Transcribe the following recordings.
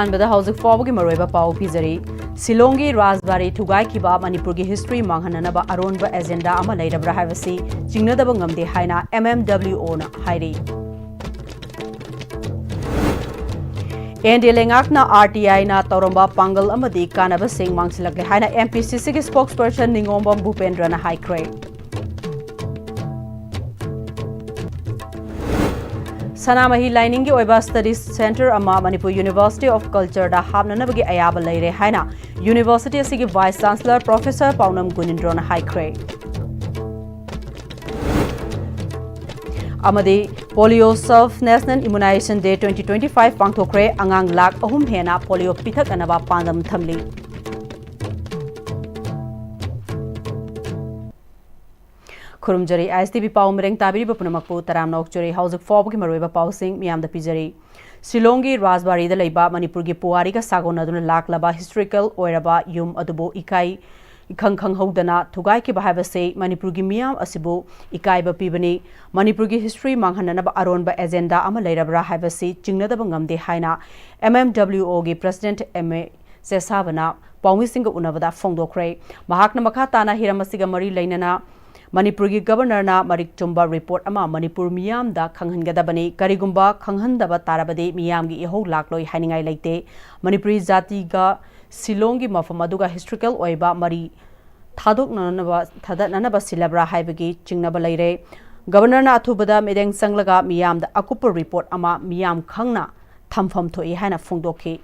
अहानबदा हौजिक फाउबगी मरोइबा पाउ पिजरी सिलोंगी राजबारी थुगाई खिबा मणिपुर की history मांगहननबा अरोनबा agenda अमा लेरबरा हाइबसी चिंगनदबा ngamde हाइना MMWO ना हाइरी एनडीएलएंगाकना RTI ना तौरंबा पांगल अमदी कानबा सिंह मांगसिलकले हाइना MPCC की स्पोक्सपर्सन निंगोंबम भूपेंद्र ना हाइक्रे सनामही लाइनिंग की ओइबा स्टडीज सेंटर अमा मणिपुर यूनिवर्सिटी ऑफ कल्चर दा हाबननबगी अयाबा लेरे हाइना यूनिवर्सिटी असिगी vice chancellor professor Paonam Gunindro ना हाइक्रे अमदी पोलियो सर्फ नेशनल इम्यूनाइजेशन डे 2025 पांगथोक्रे अंगांग लाख अहुम हेना पोलियो पिथक अनबा पांदम थमली खुरुमजरी ISTV पाउ मरेंग ताबिरिबा पुनमकपु तराम नोकचरी हौजिक फौबगी मरोइबा पाउसिंग मियामदा पिजरी सिलोंगी राजबारीदा लेबा मणिपुर की पुवारीगा सागोनदुना लाखलबा हिस्टोरिकल ओइरबा युम अदुबो इकाई इखंग खंग हौदना थुगाई की बहाबसे मणिपुर की मियाम असिबो इकाइबा पिबनी मणिपुर की हिस्ट्री मांगहननबा अरोनबा एजेंडा अमा लेरबरा हाइबसी चिंगनदबा ngamde हाइना MMWO की प्रेसिडेंट MA सेसाबना पाउमिसिंग उनबदा फोंदोखरे महाकना मखा ताना हिरमसिगा मरी लेनना मणिपुर की गवर्नर ना मरिक चुम्बा रिपोर्ट अमा मणिपुर मियाम दा खंगहनगदबनी करिगुम्बा खंगहनदबा तारबदे मियाम की इहो लाखलोई हाइनिंगाई लेते मणिपुरी जाति का सिलोंग की मफम अदुगा हिस्टोरिकल ओइबा मरी थादोकननबा सिलब्रा हाइबगी चिंगनबा लेरे गवर्नर ना अथुबदा मेदेंग संगलगा मियाम दा अकुप रिपोर्ट अमा मियाम खंगना थमफम थोई हाइना फोंदोखी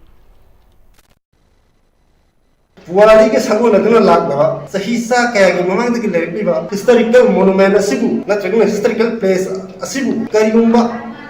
पुवारी के संगो नदुना लाखबा सहीसा कया की ममांग की लेरबीबा हिस्टोरिकल मोनुमेंट असिबु नत्रगना हिस्टोरिकल प्लेस असिबु करिगुम्बा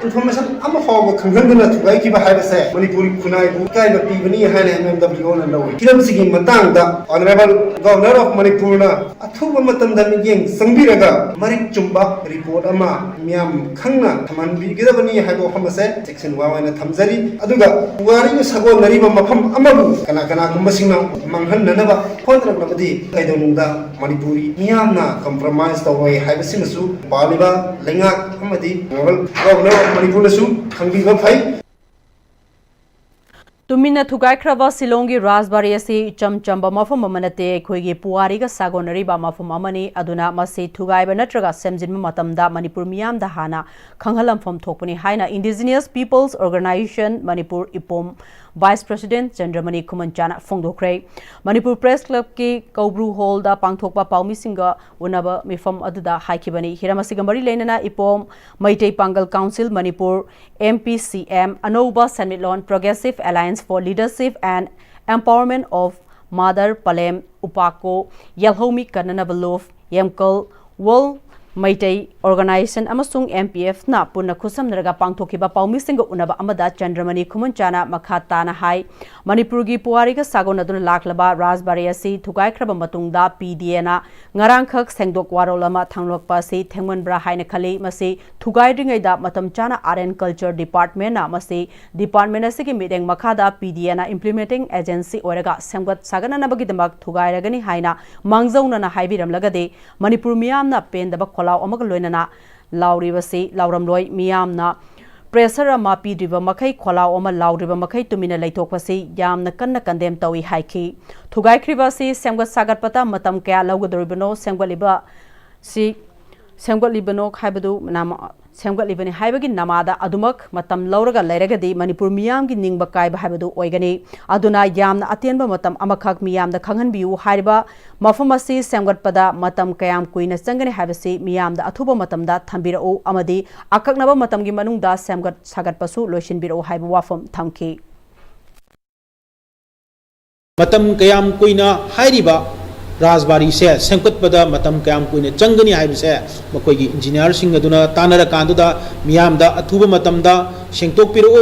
इन्फॉर्मेशन अमा फाव खंगहनदना थुगाई की हाइबसे मणिपुरी खुनाई बु काय बपीबनी हाने MMWO ना लवे किरमसिगी मतंगदा ऑनरेबल गवर्नर ऑफ मणिपुर ना अथुबा मतमदा मियेंग संबिरगा मरिक चुम्बा रिपोर्ट अमा मियाम खंगना थमनबिगदबनी हाइबो हमसे सेक्शन वावाना थमजरी अदुगा पुवारी के संगो नरिबा मफम अमाबु कना कना गुम्बसिंगना मांगहननबा फोंद्रबदी कैदोनुदा मणिपुरी मियामना कंप्रोमाइज तवै हाइबसिमसु बालिबा लेंगाक अमदी गवर्नर मणिपुर खंबीबा फै तुमिना थुगाइख्रबा सिलोंगी राजबारी असी चमचंबा मफम अमनते अखोइगी पुवारीगा सागोनरिबा मफम अमनी अदुना मसी थुगाइबा नत्रगा सेमजिनबा मतमदा मणिपुर मियामदा हाना खंगहलमफम थोकपनी हाइना इंडिजिनियस पीपल्स ऑर्गेनाइजेशन मणिपुर इपोम वाइस प्रेसिडेंट चंद्रमणि खुमनचाना फोंदोखरे मणिपुर प्रेस क्लब की कौब्रू हॉल दा पांगथोकपा पाउमिसिंगा उनबा मिफम अदुदा हाइखिबनी हिरमसिगा मरी लेनना इपोम मैतै पांगल काउंसिल मणिपुर MPCM अनोबा सेमिटलोन progressive alliance for leadership and empowerment of mother पलेम उपाको यलहोमी कन्ननबलोफ यमकल वर्ल्ड मैतै ऑर्गेनाइजेशन अमसुंग MPF ना पुनः खुसमनरगा पांगथोखिबा पाउमिसिंग उनबा अमदा चंद्रमणि खुमनचाना मखा ताना हाई मणिपुर की पुवारीगा सागोनदुना लाखलबा राजबारी असि थुगाइख्रबा मतुंगदा PDA ना ngarangkhak sengdok warolama thanglokpa si thengmanbra haina khali masi thugaidringaida matam chana art and culture department na masi department asigi mideng makhada PDA na implementing agency oiraga semgat sagananabagi damak thugairagani haina mangzauna na haibiramlagade manipur miyam na pendaba खोलाव अमग लोइनना लाउरिबसी लाउरमलोय मियामना pressure अमा पीद्रिबा मखै खोलाव अमा लाउरिबा मखै तुमिना लैथोकपसी यामना कन्ना कंडेम तौई हाइखि थुगाइख्रिबासी सेमगत सागतपता मतम कया लौगदोरिबनो सेमगलिबनो खाइबदु नाम सेमगलिबनि हाइबगी नमादा अदुमक मतम लौरगा लैरगदी मणिपुर मियाम की निंगबा काइबा हाइबदु ओइगनी अदुना यामना अतेनबा मतम अमखक मियामदा खंगहनबियु हाइबा मफम असि सेमगतपदा मतम कयाम कुइना चंगने हाइबसी मियामदा अथुबा मतमदा थंबिरओ अमदी अककनबा मतमगी मनुंगदा सेमगत सागतपसु लोइसिनबिरओ हाइबा वाफम थमखि मतम कयाम कुइना हाइरिबा राजबारी से सेंकटपदा मतम कयाम कुइने चंगनी हाइबसे मकोइगी इंजीनियर सिंग अदुना तानरा कांदुदा मियामदा अथुबा मतमदा सेंगतोकपिरो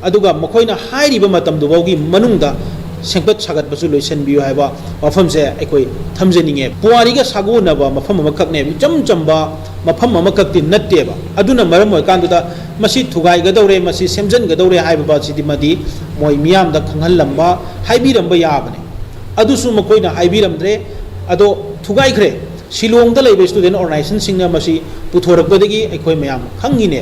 अदुगा मखोइना हाइरिबा मतमदुबौगी मनुंगदा सेंकट सागतपसु लोइसनबियो हाइबा मफमसे अखोइ थमजनिंगे पुवारीगा सागोनबा मफम अमखकने चमचंबा मफम अमखकति नत्तेबा अदुना मरम कांदुदा मसी थुगाइगदौरे मसी सेमजनगदौरे हाइबा सिदि मदि मोइ मियामदा खंगहलंबा हाइबिरंबा याबने अदुसु मखोइना हाइबिरंद्रे अदो थुगाइख्रे शिलोंग दा लेबे student organisation सिंगना Masih पुथोरकबदगी अखोइ मयाम खंगिने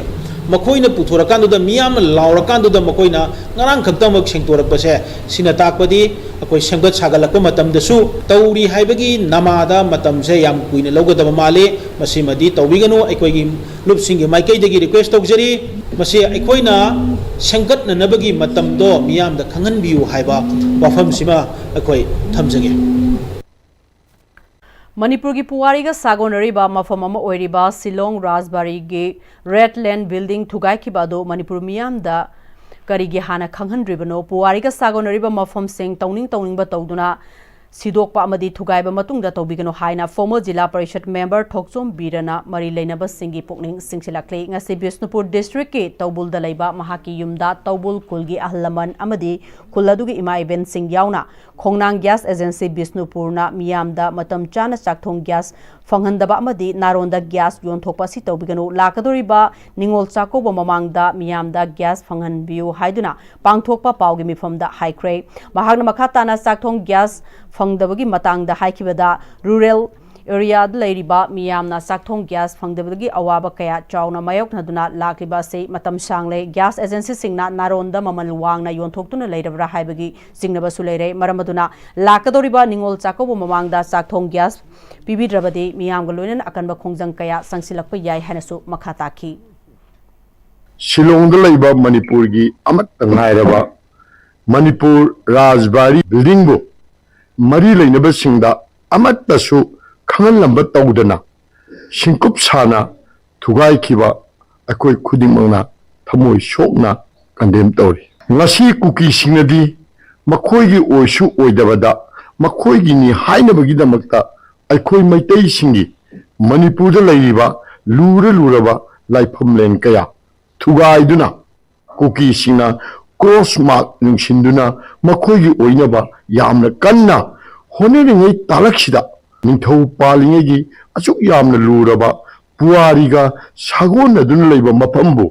मखोइना पुथोरकांदुदा मियाम लाउरकांदुदा मखोइना ngarang khaktamak sengtorakpase sina takpadi akoi semgat sagalakpa matamdasu tauri haibagi namada matamse yam kuina logadaba male masimadi tawbiganu aikoigi lupsingi maikaidagi request tawjari masi aikoina sengkat nanabagi matamdo miyamda khanganbiu haiba wafamsima akoi thamjage Manipur ki puwari ga sagonari ba mafam ama oiriba Silong Rajbari ge Redland building thugai ki bado Manipur miyam da karigi hana khanghandribano puwari ga sagonari ba mafam sing tawning ba tawduna sidokpa amadi thugaiba matungda tawbigano haina former jila parishad member Thokchom Birana mari leinaba singi pokning singsilakle ngasi Bisnupur district ke Tawbul da leiba mahaki yumda Tawbul kulgi ahlaman amadi kuladugi ima event sing yauna Khongnang gas agency Bisnupur na miyamda matam chana chakthong gas fanghandaba amadi naronda gas yonthokpa si tawbigano lakadoriba ningol chakoba mamangda miyamda gas fanghanbiu haiduna pangthokpa pawgi mifamda haikre mahagna makhatana chakthong gas fangdabagi matangda haikibada rural area leiriba miyamna sakthong gas fangdabagi awaba kaya chawna mayoknaduna lakliba se matam sangle gas agency singna naronda mamal wangna yonthokuna leirabra haibagi singnaba suleire maramaduna lakadoriba ningol chakobo mamangda sakthong gas pibidrabadi miyamga loinen akanba khongjang kaya sangsilakpa yai hanasu makhataki Shillong da laiba Manipur gi amat tangairaba Manipur Rajbari building bo mari lainaba singda amat tasu khangan lamba tawdana singkup sana thugai kiba akoi khudimangna thamoi shokna kandem tawri ngasi kuki singnadi makhoi gi oisu oidabada makhoi gi ni hainabagi damakta aikoi maitai singi Manipur da lairiba luraba laifam len kaya thugai duna kuki singna cross mark nungsinduna makhoi gi oinaba yamna kanna honeringei talaksida ningthau palingegi achuk yamna luraba puariga sagon adun leiba mapambu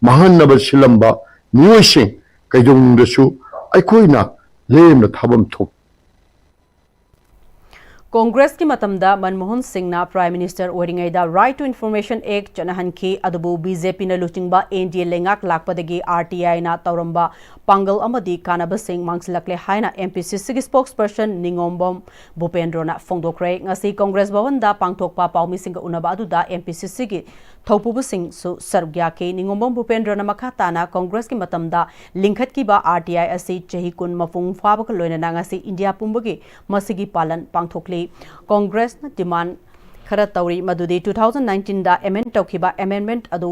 mahannaba silamba niosing kaidongdasu aikoina lemna thabam thok Congress ki matamda Manmohan Singh na Prime Minister oiringai da Right to Information Act chanahan ki adubu BJP na luchingba NDA lengak lakpadagi RTI na tauramba pangal amadi kanaba sing mangsilakle haina MPCC ki spokesperson Ningombom Bhupendra na fongdokre ngasi Congress bhavan da pangthokpa paumi sing unaba adu da MPCC ki thaupubu sing su sargya ke Ningombom Bhupendra na makata na Congress ki matamda lingkhat ki ba RTI asi chahi kun mafung fabak loina na ngasi India pumbagi masigi palan pangthokle Congress na demand khara tauri madudi 2019 da amend tawkiba amendment adu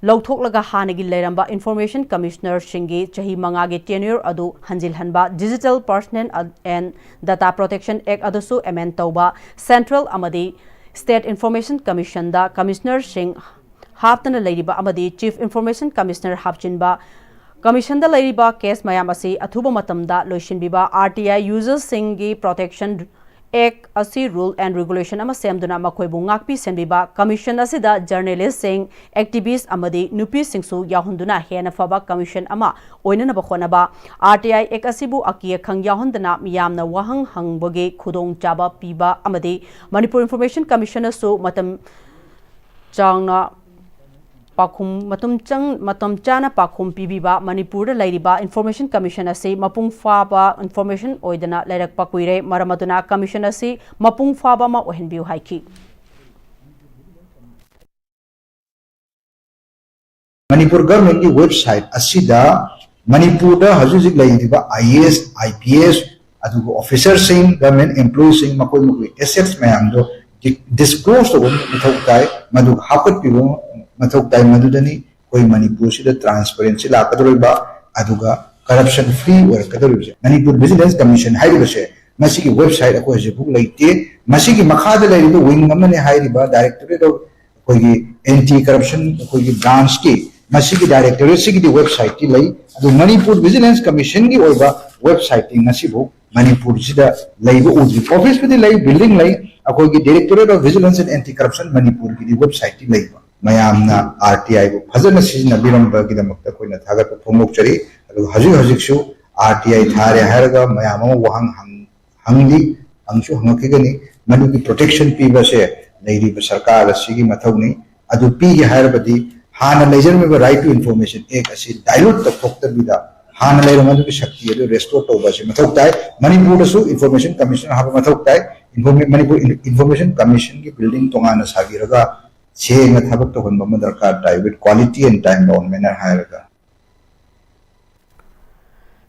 lawthoklaga hanagi leiramba information commissioner shingi chahi manga ge tenure adu hanjil hanba digital personal and data protection act adu su amend tawba central amadi state information commission da commissioner sing haptana leiriba amadi chief information commissioner hapchinba commission da leiriba case mayam asi athuba matamda loishinbiba RTI users singi protection Act asi rule and regulation ama semduna makoibu ngakpi senbiba commission asida journalist sing activist amadi nupi singsu yahunduna hena faba commission ama oinana bakhonaba RTI Act asibu akia khang yahundana miyamna wahang hangboge khudong chaba piba amadi Manipur Information Commission asu matam changna pakhum matam chana pakhum pibiba Manipur da lairiba Information Commission ase mapung faba information oidana lairak pakuire maramaduna commission ase mapung faba ma ohenbiu haiki Manipur government ki website asida Manipur da hajujik laiba IAS IPS adu officer sing government employees sing makoi assets mayam do disclose to mithaukai madu hapat pibo mathok dai madudani koi Manipur sida transparency la kadoriba aduga corruption free or kadoriba Manipur Vigilance Commission hairibase masigi website ko jebuk leite masigi makhada leiriba wing amane hairiba directorate of koi anti corruption koi branch ki masigi directorate sigi website ti lei adu Manipur Vigilance Commission gi oiba website ti ngasibu Manipur sida leiba udri office bi lei building lei akoi gi directorate of vigilance and anti corruption Manipur gi website ti leiba mayamna RTI bu fazana sizna biramba gidamakta koina thaga ko phomokchari adu hajik shu RTI thare haraga mayama wahang hangli angsu hangakigani manu ki protection pi base leiri ba sarkar asigi mathawni adu pi gi harabadi हाना लेजरमेबा right to information एक असी dilute तौथोक्तबिदा हाना लेरमदु की शक्ति अदु restore तौबासे मथौ ताई मणिपुर दसु information commission हाबा मथौ ताई मणिपुर इन्फॉर्मेशन कमीशन की बिल्डिंग तोंगाना सागिरगा सेंग थबक तोहनबा म दरकार ताई with quality and time bound manner हायरगा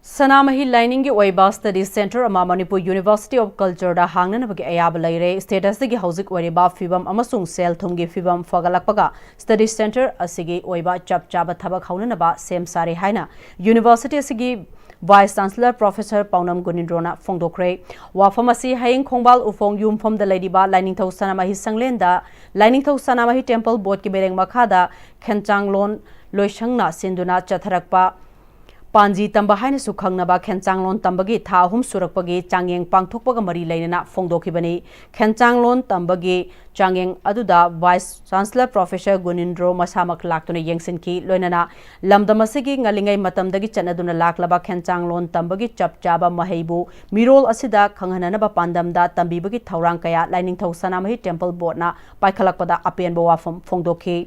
सनामही लाइनिंग की study centre Manipur university of culture दा हांगनबगे अयाब लैरे स्टेटस की हौजिक ओइरेबा फिबम अमसुंग सेल थुमगी फिबम फगलकपगा स्टडी सेंटर असिगी ओइबा चप चाबा थबक हौननबा सेम सारे हाइना यूनिवर्सिटी असिगी वाइस चांसलर प्रोफेसर पौनम गुनिंद्रोना फोंदोक्रे वाफम असि हयेंग खोंबाल उफोंग यूमफम द लेडिबा लाइनिंग थौ सनामही संगलेंदा लाइनिंग थौ सनामही टेम्पल बोर्ड की बेरेंग मखादा खेंचांगलोन लोइसंगना सिंदुना चथरकपा पांजी तंबा हाइन सुखंगनबा खेंचांगलोन तंबगी था अहुम सुरकपगी चांगेंग पांगथोकपगा मरी लेना फोंदोखिबनी खेंचांगलोन तंबगी चांगेंग अदुदा वाइस चांसलर प्रोफेसर गुनिंद्रो मसामक लाक्तुना येंगसिनकी लोइनना लमदमसिगी ngaliंgai matamdagi chanaduna laklaba खेंचांगलोन तंबगी चपचाबा महैबु मिरोल असिदा खंगहननबा पांदमदा तंबीबगी थौरांग कया लाइनिंग थौ सनामही टेम्पल बोर्डना पाइखलकपदा अपेनबो वाफम फोंदोखि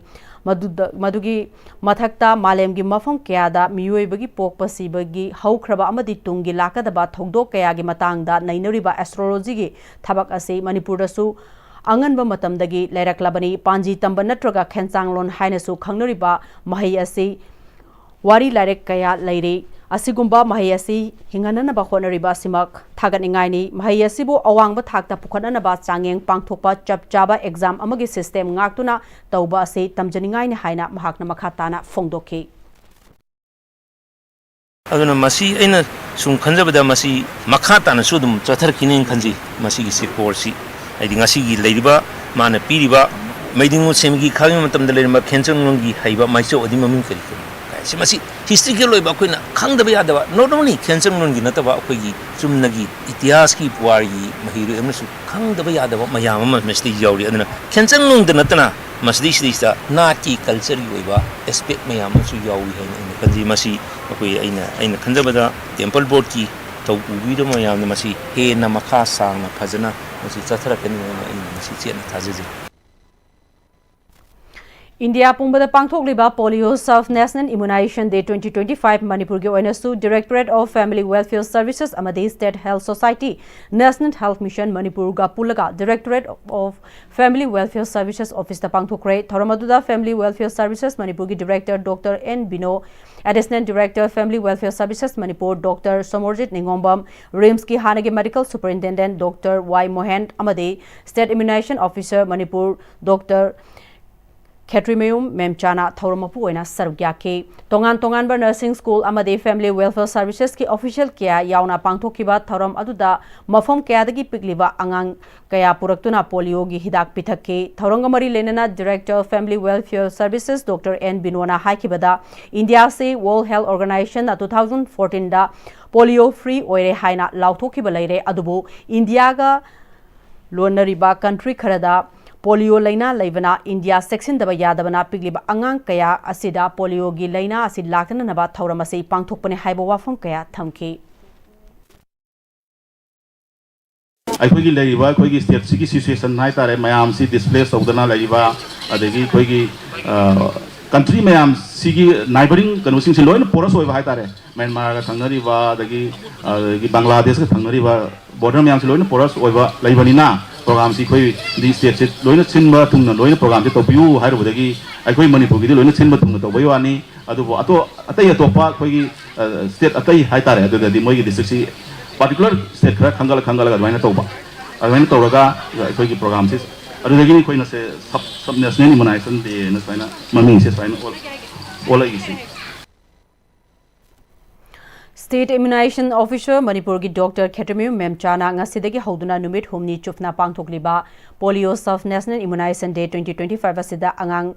मदुगी मथक्ता मालेमगी मफम कयादा मियोइबगी पोकपसिबगी हौख्रबा अमदि तुंगी लाकदबा थौदोक कयागी मतांगदा नैनरिबा एस्ट्रोलॉजीगी थबक असि मणिपुरदसु अंगनबा मतमदगी लेरक्लबनी पांजी तंब नत्रगा खेंचांगलोन हाइनसु खंगनरिबा महै असि वारी लाइरेक कया लैरे असिगुम्बा महै असि हिंगननबा होनरिबा सिमक थागनिंगाइनी महै असिबु अवांगबा थाकता पुखननबा चांगेंग पांगथोकपा चपचाबा एग्जाम अमगी सिस्टम ngaktuna तौबा असि तमजनिंगाइनी हाइना महाकना मखाताना फोंदोखि अदुना मसी ऐना सुम खंजबदा मसी मखा ताना सुदुम चथरखिनि खंजी मसी की सिकोरसी आइदि ngasi लेरिबा माने पीरिबा मैदिंगो सेमगी खागि मतमदा लेरिबा खेंचंगलोंगी हाइबा माइचो अदि ममिंग करि मसी हिस्ट्रिकल लोइबा अखोइना खंगदबा यादबा नॉट ओनली खेंचंगलोंगी नतबा अखोइगी चुमनगी इतिहास की पुवारगी महिरु एमसु खंगदबा यादबा मयाम अमा मसदि याउरि अदुना खेंचंगलोंग दनतना मसदि सिदिसा नाटकी कल्चर की ओइबा एस्पेक्ट मयाम अमसु याउरि हैना खंजी मसी अखोइ ऐना खंजबदा टेम्पल बोर्ड की तौ उबिदो मयाम मसी हेना मखा सांगना फजना मसी चथरकनि ऐना मसी चेना थाजजे इंडिया पुंबदा पांगथोकलिबा polio sub national immunisation day 2025 Manipur के ओइनसु directorate of family welfare services अमदे state health society national health mission Manipur गा पुलगा directorate of family welfare services office दा पांगथोकरे थोरमदुदा फैमिली वेलफेयर सर्विसेस मणिपुर की director doctor N Bino additional director family welfare services Manipur doctor Samorjit Ningombam RIMS की हानगे medical superintendent doctor Y Mohan अमदे state immunisation officer Manipur doctor Khetrimayum मेमचाना थौरमपु ओइना सरुग्याके तोंगान तोंगान बर नर्सिंग स्कूल अमदे फैमिली वेलफेयर सर्विसेस की ऑफिशियल किया यावना पांगथोकिबा थौरम अदुदा मफम कयादगी पिकलिबा अंगांग कया पुरक्तुना पोलियो की हिदाक पिथक्के थौरंगमरी लेनना director family welfare services doctor N बिनोना हाइकिबदा इंडिया से वर्ल्ड हेल्थ ऑर्गेनाइजेशन 2014 दा पोलियो फ्री ओइरे हाइना लाउथोकिबा लैरे अदुबु इंडिया गा लोनरिबा कंट्री खरदा पोलियो लैना लेबना इंडिया सेक्शन दबा यादबना पिगलिबा अंगांग कया असिदा पोलियो की लैना असि लाक्तननबा थौरम असि पांगथोकपने हाइबा वाफम कया थमकी अखोगी लेरिबा अखोगी स्टेट सिगी सिचुएशन हाय तारे मयाम सि डिस्प्लेस तौदना लेरिबा अदगी अखोगी कंट्री मयाम सिगी नाइबरिंग कनुसिंग से लोइन पोरस होय हाय तारे म्यांमार का थंगनरिबा अदगी बांग्लादेश का थंगनरिबा बॉर्डर मयाम से लोइन पोरस होयबा लेबनिना प्रोग्राम से कोई दी स्टेट से लोइन सिनबा तुंगना लोइन प्रोग्राम से तोबियु हायरबदगी अखोई मणिपुर की लोइन सिनबा तुंगना तोबयो आनी अदुबो अतो अतै अतोपा अखोई स्टेट अतै हाय तारे अदुदि मोगी डिस्ट्रिक्ट से पर्टिकुलर स्टेट खरा खंगल अदवाइना तोबा अदवाइना तोरगा अखोई की प्रोग्राम से अदुदगी कोई न से सब नेशनल इम्यूनाइजेशन डे न साइना ममिंग से साइना ओला इसी स्टेट इम्यूनाइजेशन ऑफिसर मणिपुर की doctor Khetrimayum मेमचाना ngasiदगी हौदुना नुमित हुमनी चुफना पांगथोकलिबा polio sub national immunisation day 2025 असिदा अंगांग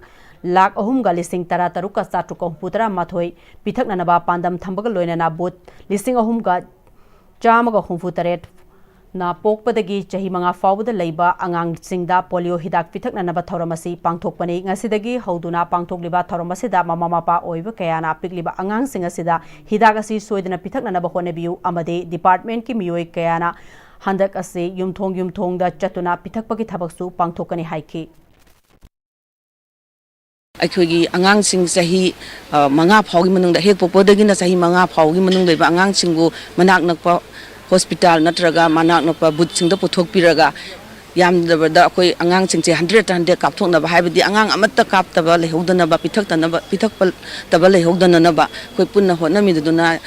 lakh अहुम गा लिसिंग तरा तरुक का चाट्रुक हुपुतरा माथोई पिथकननबा पांदम थंबग लोइनना बोत लिसिंग अहुम गा चामगा हुफुतरेट ना पोकपदगी चही मंगा फावद लैबा अंगांग सिंगदा पोलियो हिदाक पिथकननबा थौरमसी पांगथोकपने ngasiदगी हौदुना पांगथोकलिबा थौरमसिदा ममा मपा ओइबा कयाना पिकलिबा अंगांग सिंग असिदा हिदाक असि सोइदना पिथकननबा होनेबियु अमदे डिपार्टमेंट की मियोय कयाना हंदक असे युमथोंग दा चतुना पिथकपगी थबकसु पांगथोकनी हाइकी ꯑꯩꯈꯣꯏꯒꯤ ꯑꯉꯥꯡꯁꯤꯡ ꯆꯍꯤ ꯃꯉꯥ ꯐꯥꯎꯒꯤ ꯃꯅꯨꯡꯗ ꯍꯦꯛ ꯄꯣꯛꯄꯗꯒꯤꯅ ꯆꯍꯤ ꯃꯉꯥ ꯐꯥꯎꯒꯤ ꯃꯅꯨꯡꯗ ꯂꯩꯕ ꯑꯉꯥꯡꯁꯤꯡꯕꯨ ꯃꯅꯥꯛ ꯅꯛꯄ ꯍꯣꯁꯄꯤꯇꯥꯜ ꯅꯠꯇ꯭ꯔꯒ ꯃꯅꯥꯛ ꯅꯛꯄ ꯕꯨꯠꯁꯤꯡꯗ ꯄꯨꯊꯣꯛꯄꯤꯔꯒ ꯌꯥꯝꯗꯕꯗ ꯑꯩꯈꯣꯏ ꯑꯉꯥꯡꯁꯤꯡꯁꯦ 100 ꯀꯥꯞꯊꯣꯛꯅꯕ ꯍꯥꯏꯕꯗꯤ ꯑꯉꯥꯡ ꯑꯃꯠꯇ ꯀꯥꯞꯇꯕ ꯂꯩꯍꯧꯗꯅꯕ ꯄꯤꯊꯛꯇꯕ ꯂꯩꯍꯧꯗꯅꯅꯕ ꯑꯩꯈꯣꯏ ꯄꯨꯟꯅ ꯍꯣꯠꯅꯃꯤꯟꯅꯗꯨꯅ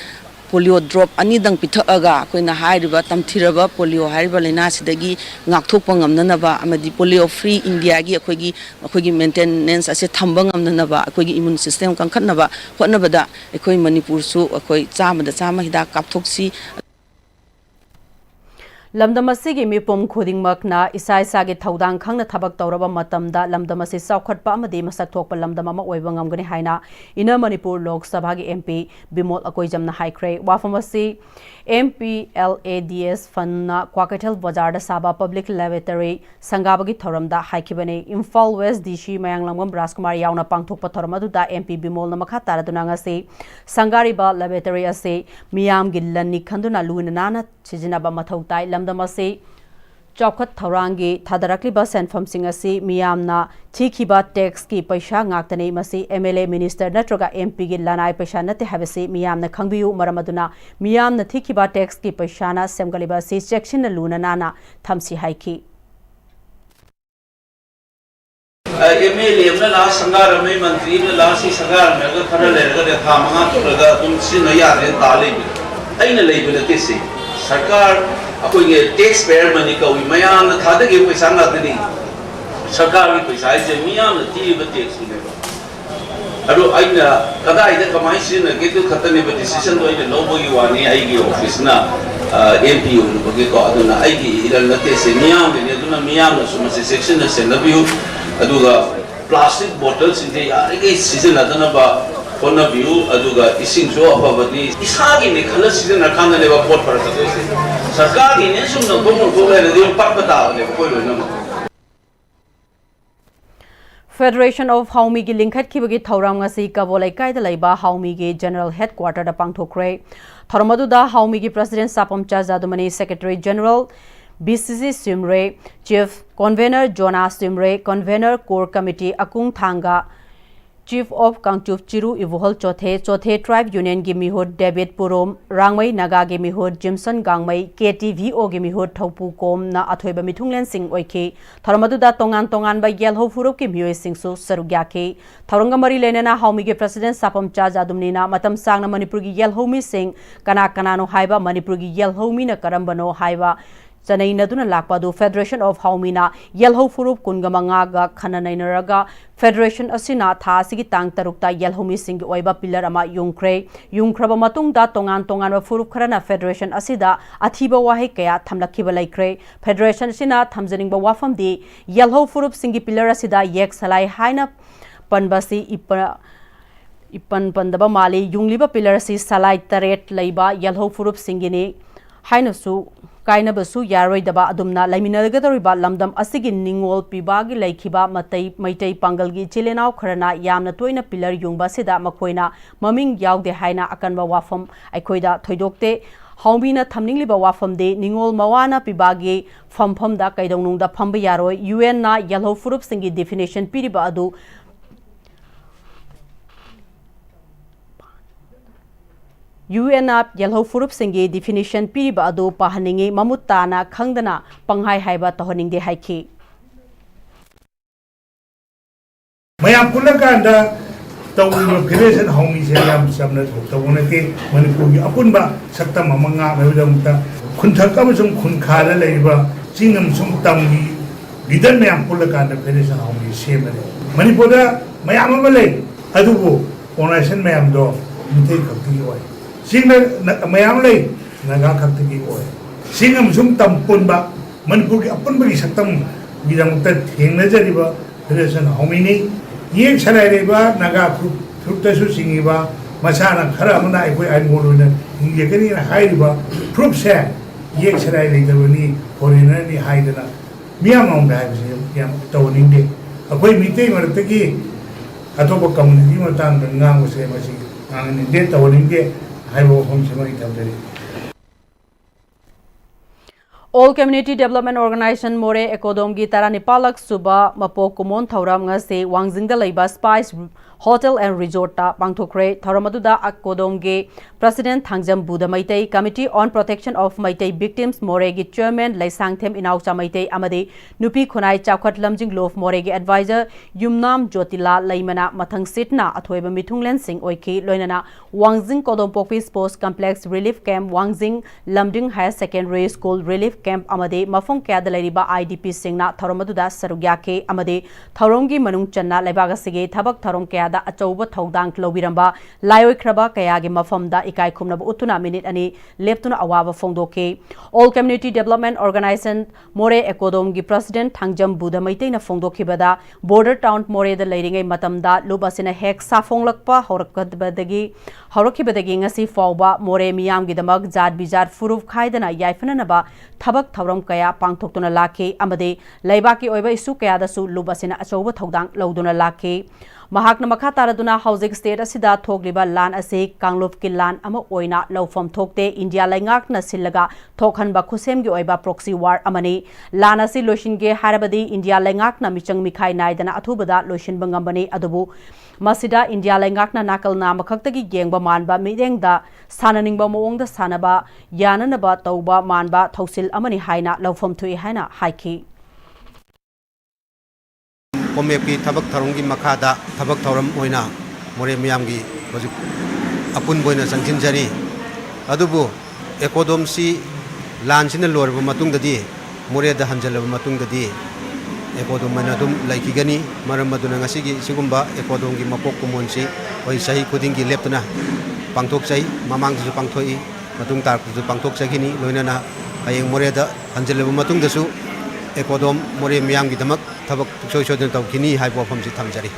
ꯄꯣꯂꯤꯑꯣ ꯗ꯭ꯔꯣꯞ ꯑꯅꯤꯗꯪ ꯄꯤꯊꯛꯑꯒ ꯑꯩꯈꯣꯏꯅ ꯍꯥꯏꯔꯤꯕ ꯇꯝꯊꯤꯔꯕ ꯄꯣꯂꯤꯑꯣ ꯍꯥꯏꯔꯤꯕ ꯂꯩꯅꯥꯁꯤꯗꯒꯤ ꯉꯥꯛꯊꯣꯛꯄ ꯉꯝꯅꯅꯕ ꯑꯃꯗꯤ ꯄꯣꯂꯤꯑꯣ ꯐ꯭ꯔꯤ ꯏꯟꯗꯤꯌꯥꯒꯤ ꯑꯩꯈꯣꯏꯒꯤ ꯃꯦꯟꯇꯦꯅꯦꯟꯁ ꯑꯁꯤ ꯊꯝꯕ ꯉꯝꯅꯅꯕ ꯑꯩꯈꯣꯏꯒꯤ ꯏꯃ꯭ꯌꯨꯟ ꯁꯤꯁꯇꯦꯝ ꯀꯟꯈꯠꯅꯕ ꯍꯣꯠꯅꯕꯗ ꯑꯩꯈꯣꯏ ꯃꯅꯤꯄꯨꯔꯁꯨ ꯑꯩꯈꯣꯏ 100 ꯍꯤꯗꯥꯛ ꯀꯥꯞꯊꯣꯛꯁꯤ lamdam asigi mipum khudingmakna isa isagi thaudang khangna thabak tawraba matamda lamdam asi chawkhatpa amadi masak thokpa lamdam ama oiba ngamgani haina ina manipur lok sabha gi mp bimol akoijamna haikre wafam asi MPLADS fanna kwakathel bazar da saba public laboratory sangabagi thoramda haikibani Imphal West DC Mayanglamgam Rajkumar yauna pangthokpa thoramadu da MP bimol na makha taraduna ngasi sangariba laboratory ase miyam gillanni khanduna luina nana chijinaba mathau tai lamdamasi chawkhat thaurangi thadarakliba senfam singasi miyamna thikhiba tax ki paisa ngaktani masi MLA minister natroga MP gi lanai paisa nate habasi miyamna khangbiu maramaduna miyamna thikhiba tax ki paisa na semgaliba si section luna nana thamsi haiki MLA la sangara mai mantri la si sangara me ga khara le ga tha manga to ga tum sin ya re ta le aina le bi te se sarkar akoi ge taxpayer money ka wi mayam na thada ge paisa na dini sarkar gi paisa je miyam na ti ba tax ne ba ado aina kada ida kamai sin na ge tu khatane ba decision do ida no bo gi wani ai gi office na MP u ba ge ko aduna ai gi ida na te se miyam ge aduna miyam na suma se section na se na biu aduga plastic bottles in the yari season adana ba kona view aduga ising so abavadi isagi ne khala season akana le ba pot par ta se sarkar gi ne sum no ko le de pat pata le ko lo na Federation of Haumi gi linkhat khibagi thauram ngasi kabolai kaida laiba Haumi gi general headquarter da pangthokre tharamadu da Haumi gi president Sapamcha Jadumani secretary general BCC Simre Chief Convener Jonas Simre Convener Core Committee Akung Thanga Chief of Kangchup Chiru Ivuhol Chothe Tribe Union gi mihud David Purom Rangmai Naga gi mihud Jimson Gangmai KTVO gi mihud Thaupu Kom na athoiba mithunglen sing oike tharamadu da tongan ba yelho furup ki mioi singsu sarugya ke tharanga mari lenena Haumi gi president Sapamcha Jadumni na matam sangna Manipur gi yelho mi sing kana no haiba Manipur gi yelho mi na karambano haiba Chanai naduna lakpadu Federation of Haumina Yelho Furup Kungamanga ga Khananainaraga Federation asina tha sigi tang tarukta Yelhomi sing oiba pillar ama yungkraba matung da tongan ba furup kharana Federation asida athiba wahi kaya thamlakhiba laikre Federation asina thamjaning ba wafam di Yelho Furup singi pillar asida yek salai haina panbasi ipan pandaba mali yungliba pillar si salai taret laiba Yelho Furup singini hainasu kaina basu yaroi daba adumna laiminagadoriba lamdam asigi ningol pibagi laikhiba maitai pangalgi chilenau kharana yamna toina pillar yungba sida makoina maming yaude haina akanba wafam aikoida thoidokte Haumina thamningliba wafam de ningol mawana pibagi fampham da kaidongnung da phamba yaroi UN na Yelho Furup singi definition piriba adu UN up Yelho Furup singi definition piriba adu pahaningi mamutana khangdana panghai haiba tohoning de haiki mayam kulakanda tawuno Federation Haumi se yam samna tawuna ke Manipur gi apunba sakta mamanga mewdamta khunthak amasum khunkhara leiba chingam sum tamgi bidan mayam kulakanda Federation Haumi se Manipur da mayam amalai adugo organization mayam do mitei kapti oi Singna mayam lay naga khaktigi oi singam sum tampun ba Manipur gi apun bagi saktam bidang ta thengna jariba Federation Haumi ni yek sarai reba naga fruta su singi ba masana khara amana ai ai ngoluna inge kani na haiba proof se yek sarai le gabani foreigner ni haidana miyam on da se yam tawning de akoi mitei martagi atoba community ma tang ngang se masi ang de tawning de All Community Development Organization More Ekodom Tara Nipalak Suba Mapo Kumon Thauram Ngase Wangjingda Leiba Spice Hotel and Resort ta Pangthokre Thauramatuda Akodom President Thangjam Buddha Maitei Committee on Protection of Maitei Victims More gi Chairman Laisangthem Inaucha Maitei Amade Nupi Khonai Chawkhat Lamjing Lof More gi Advisor Yumnam Jotila Laimana Mathang Sitna Athoiba Mithunglen Singh Oiki Loinana Wangjing Kodom Pokpi Sports Complex Relief Camp Wangjing Lamding Higher Secondary School Relief Camp amade mafong kya dalariba IDP singna thoromaduda sarugya ke amade thorongi manung channa lebaga sige thabak thorom kya da achauba thodang lobiramba laioi khraba kaya ge mafam da ikai khumna utuna minute ani leptuna awawa fongdoke All Community Development Organization More Ekodom gi President Thangjam Buddha Maitei na fongdokhibada border town More da leiringai matamda lubasina hek safonglakpa horakadbadagi horakhibadagi ngasi fawba More miyam gi damak jad bizar furuf khaidana yaifananaba Thabak Thauram Kaya Pangthoktuna Lakhe Amade Laibaki Oiba Isu Kaya Dasu Lubasina Achauba Thodang Lauduna Lakhe Mahakna Makha Taraduna Housing State Asida Thogliba Lan Ase Kangluf Ki Lan Ama Oina Laufam Thokte India Laingakna Sillaga Thokhanba Khusem gi Oiba Proxy War Amani Lan Ase Loishinge Harabadi India Laingakna Michang Mikhai Naidana Athubada Loishin Bangambani Adubu Masida India Laingakna Nakalna Makhaktagi Yengba Manba Midengda Sananingba Moongda Sanaba Yananaba Tauba Manba Thausil Amani Haina Laufam Thui Haina Haiki Komepki Tabak Tharungi Makada Tabak Tauram Oina More Miamgi was Apun Boina Santin Jari Adubu Ekodom Si Lanchin and Lord Matung the Di More the Hanjal of Matung the Di Ekodom Manadum Laikigani Maramadunangasigi Sigumba Ekodongi Mapoko Monsi or Sahi Kudingi Leptuna Pangtok Sai Mamang to Pangtoi Matung Tark to Pangtok Sagini Loinana Ayang Moreda Hanjal of Matung the Su Ekodom More Miamgi Damak Tabak Social Kini Hypo from Sitamjari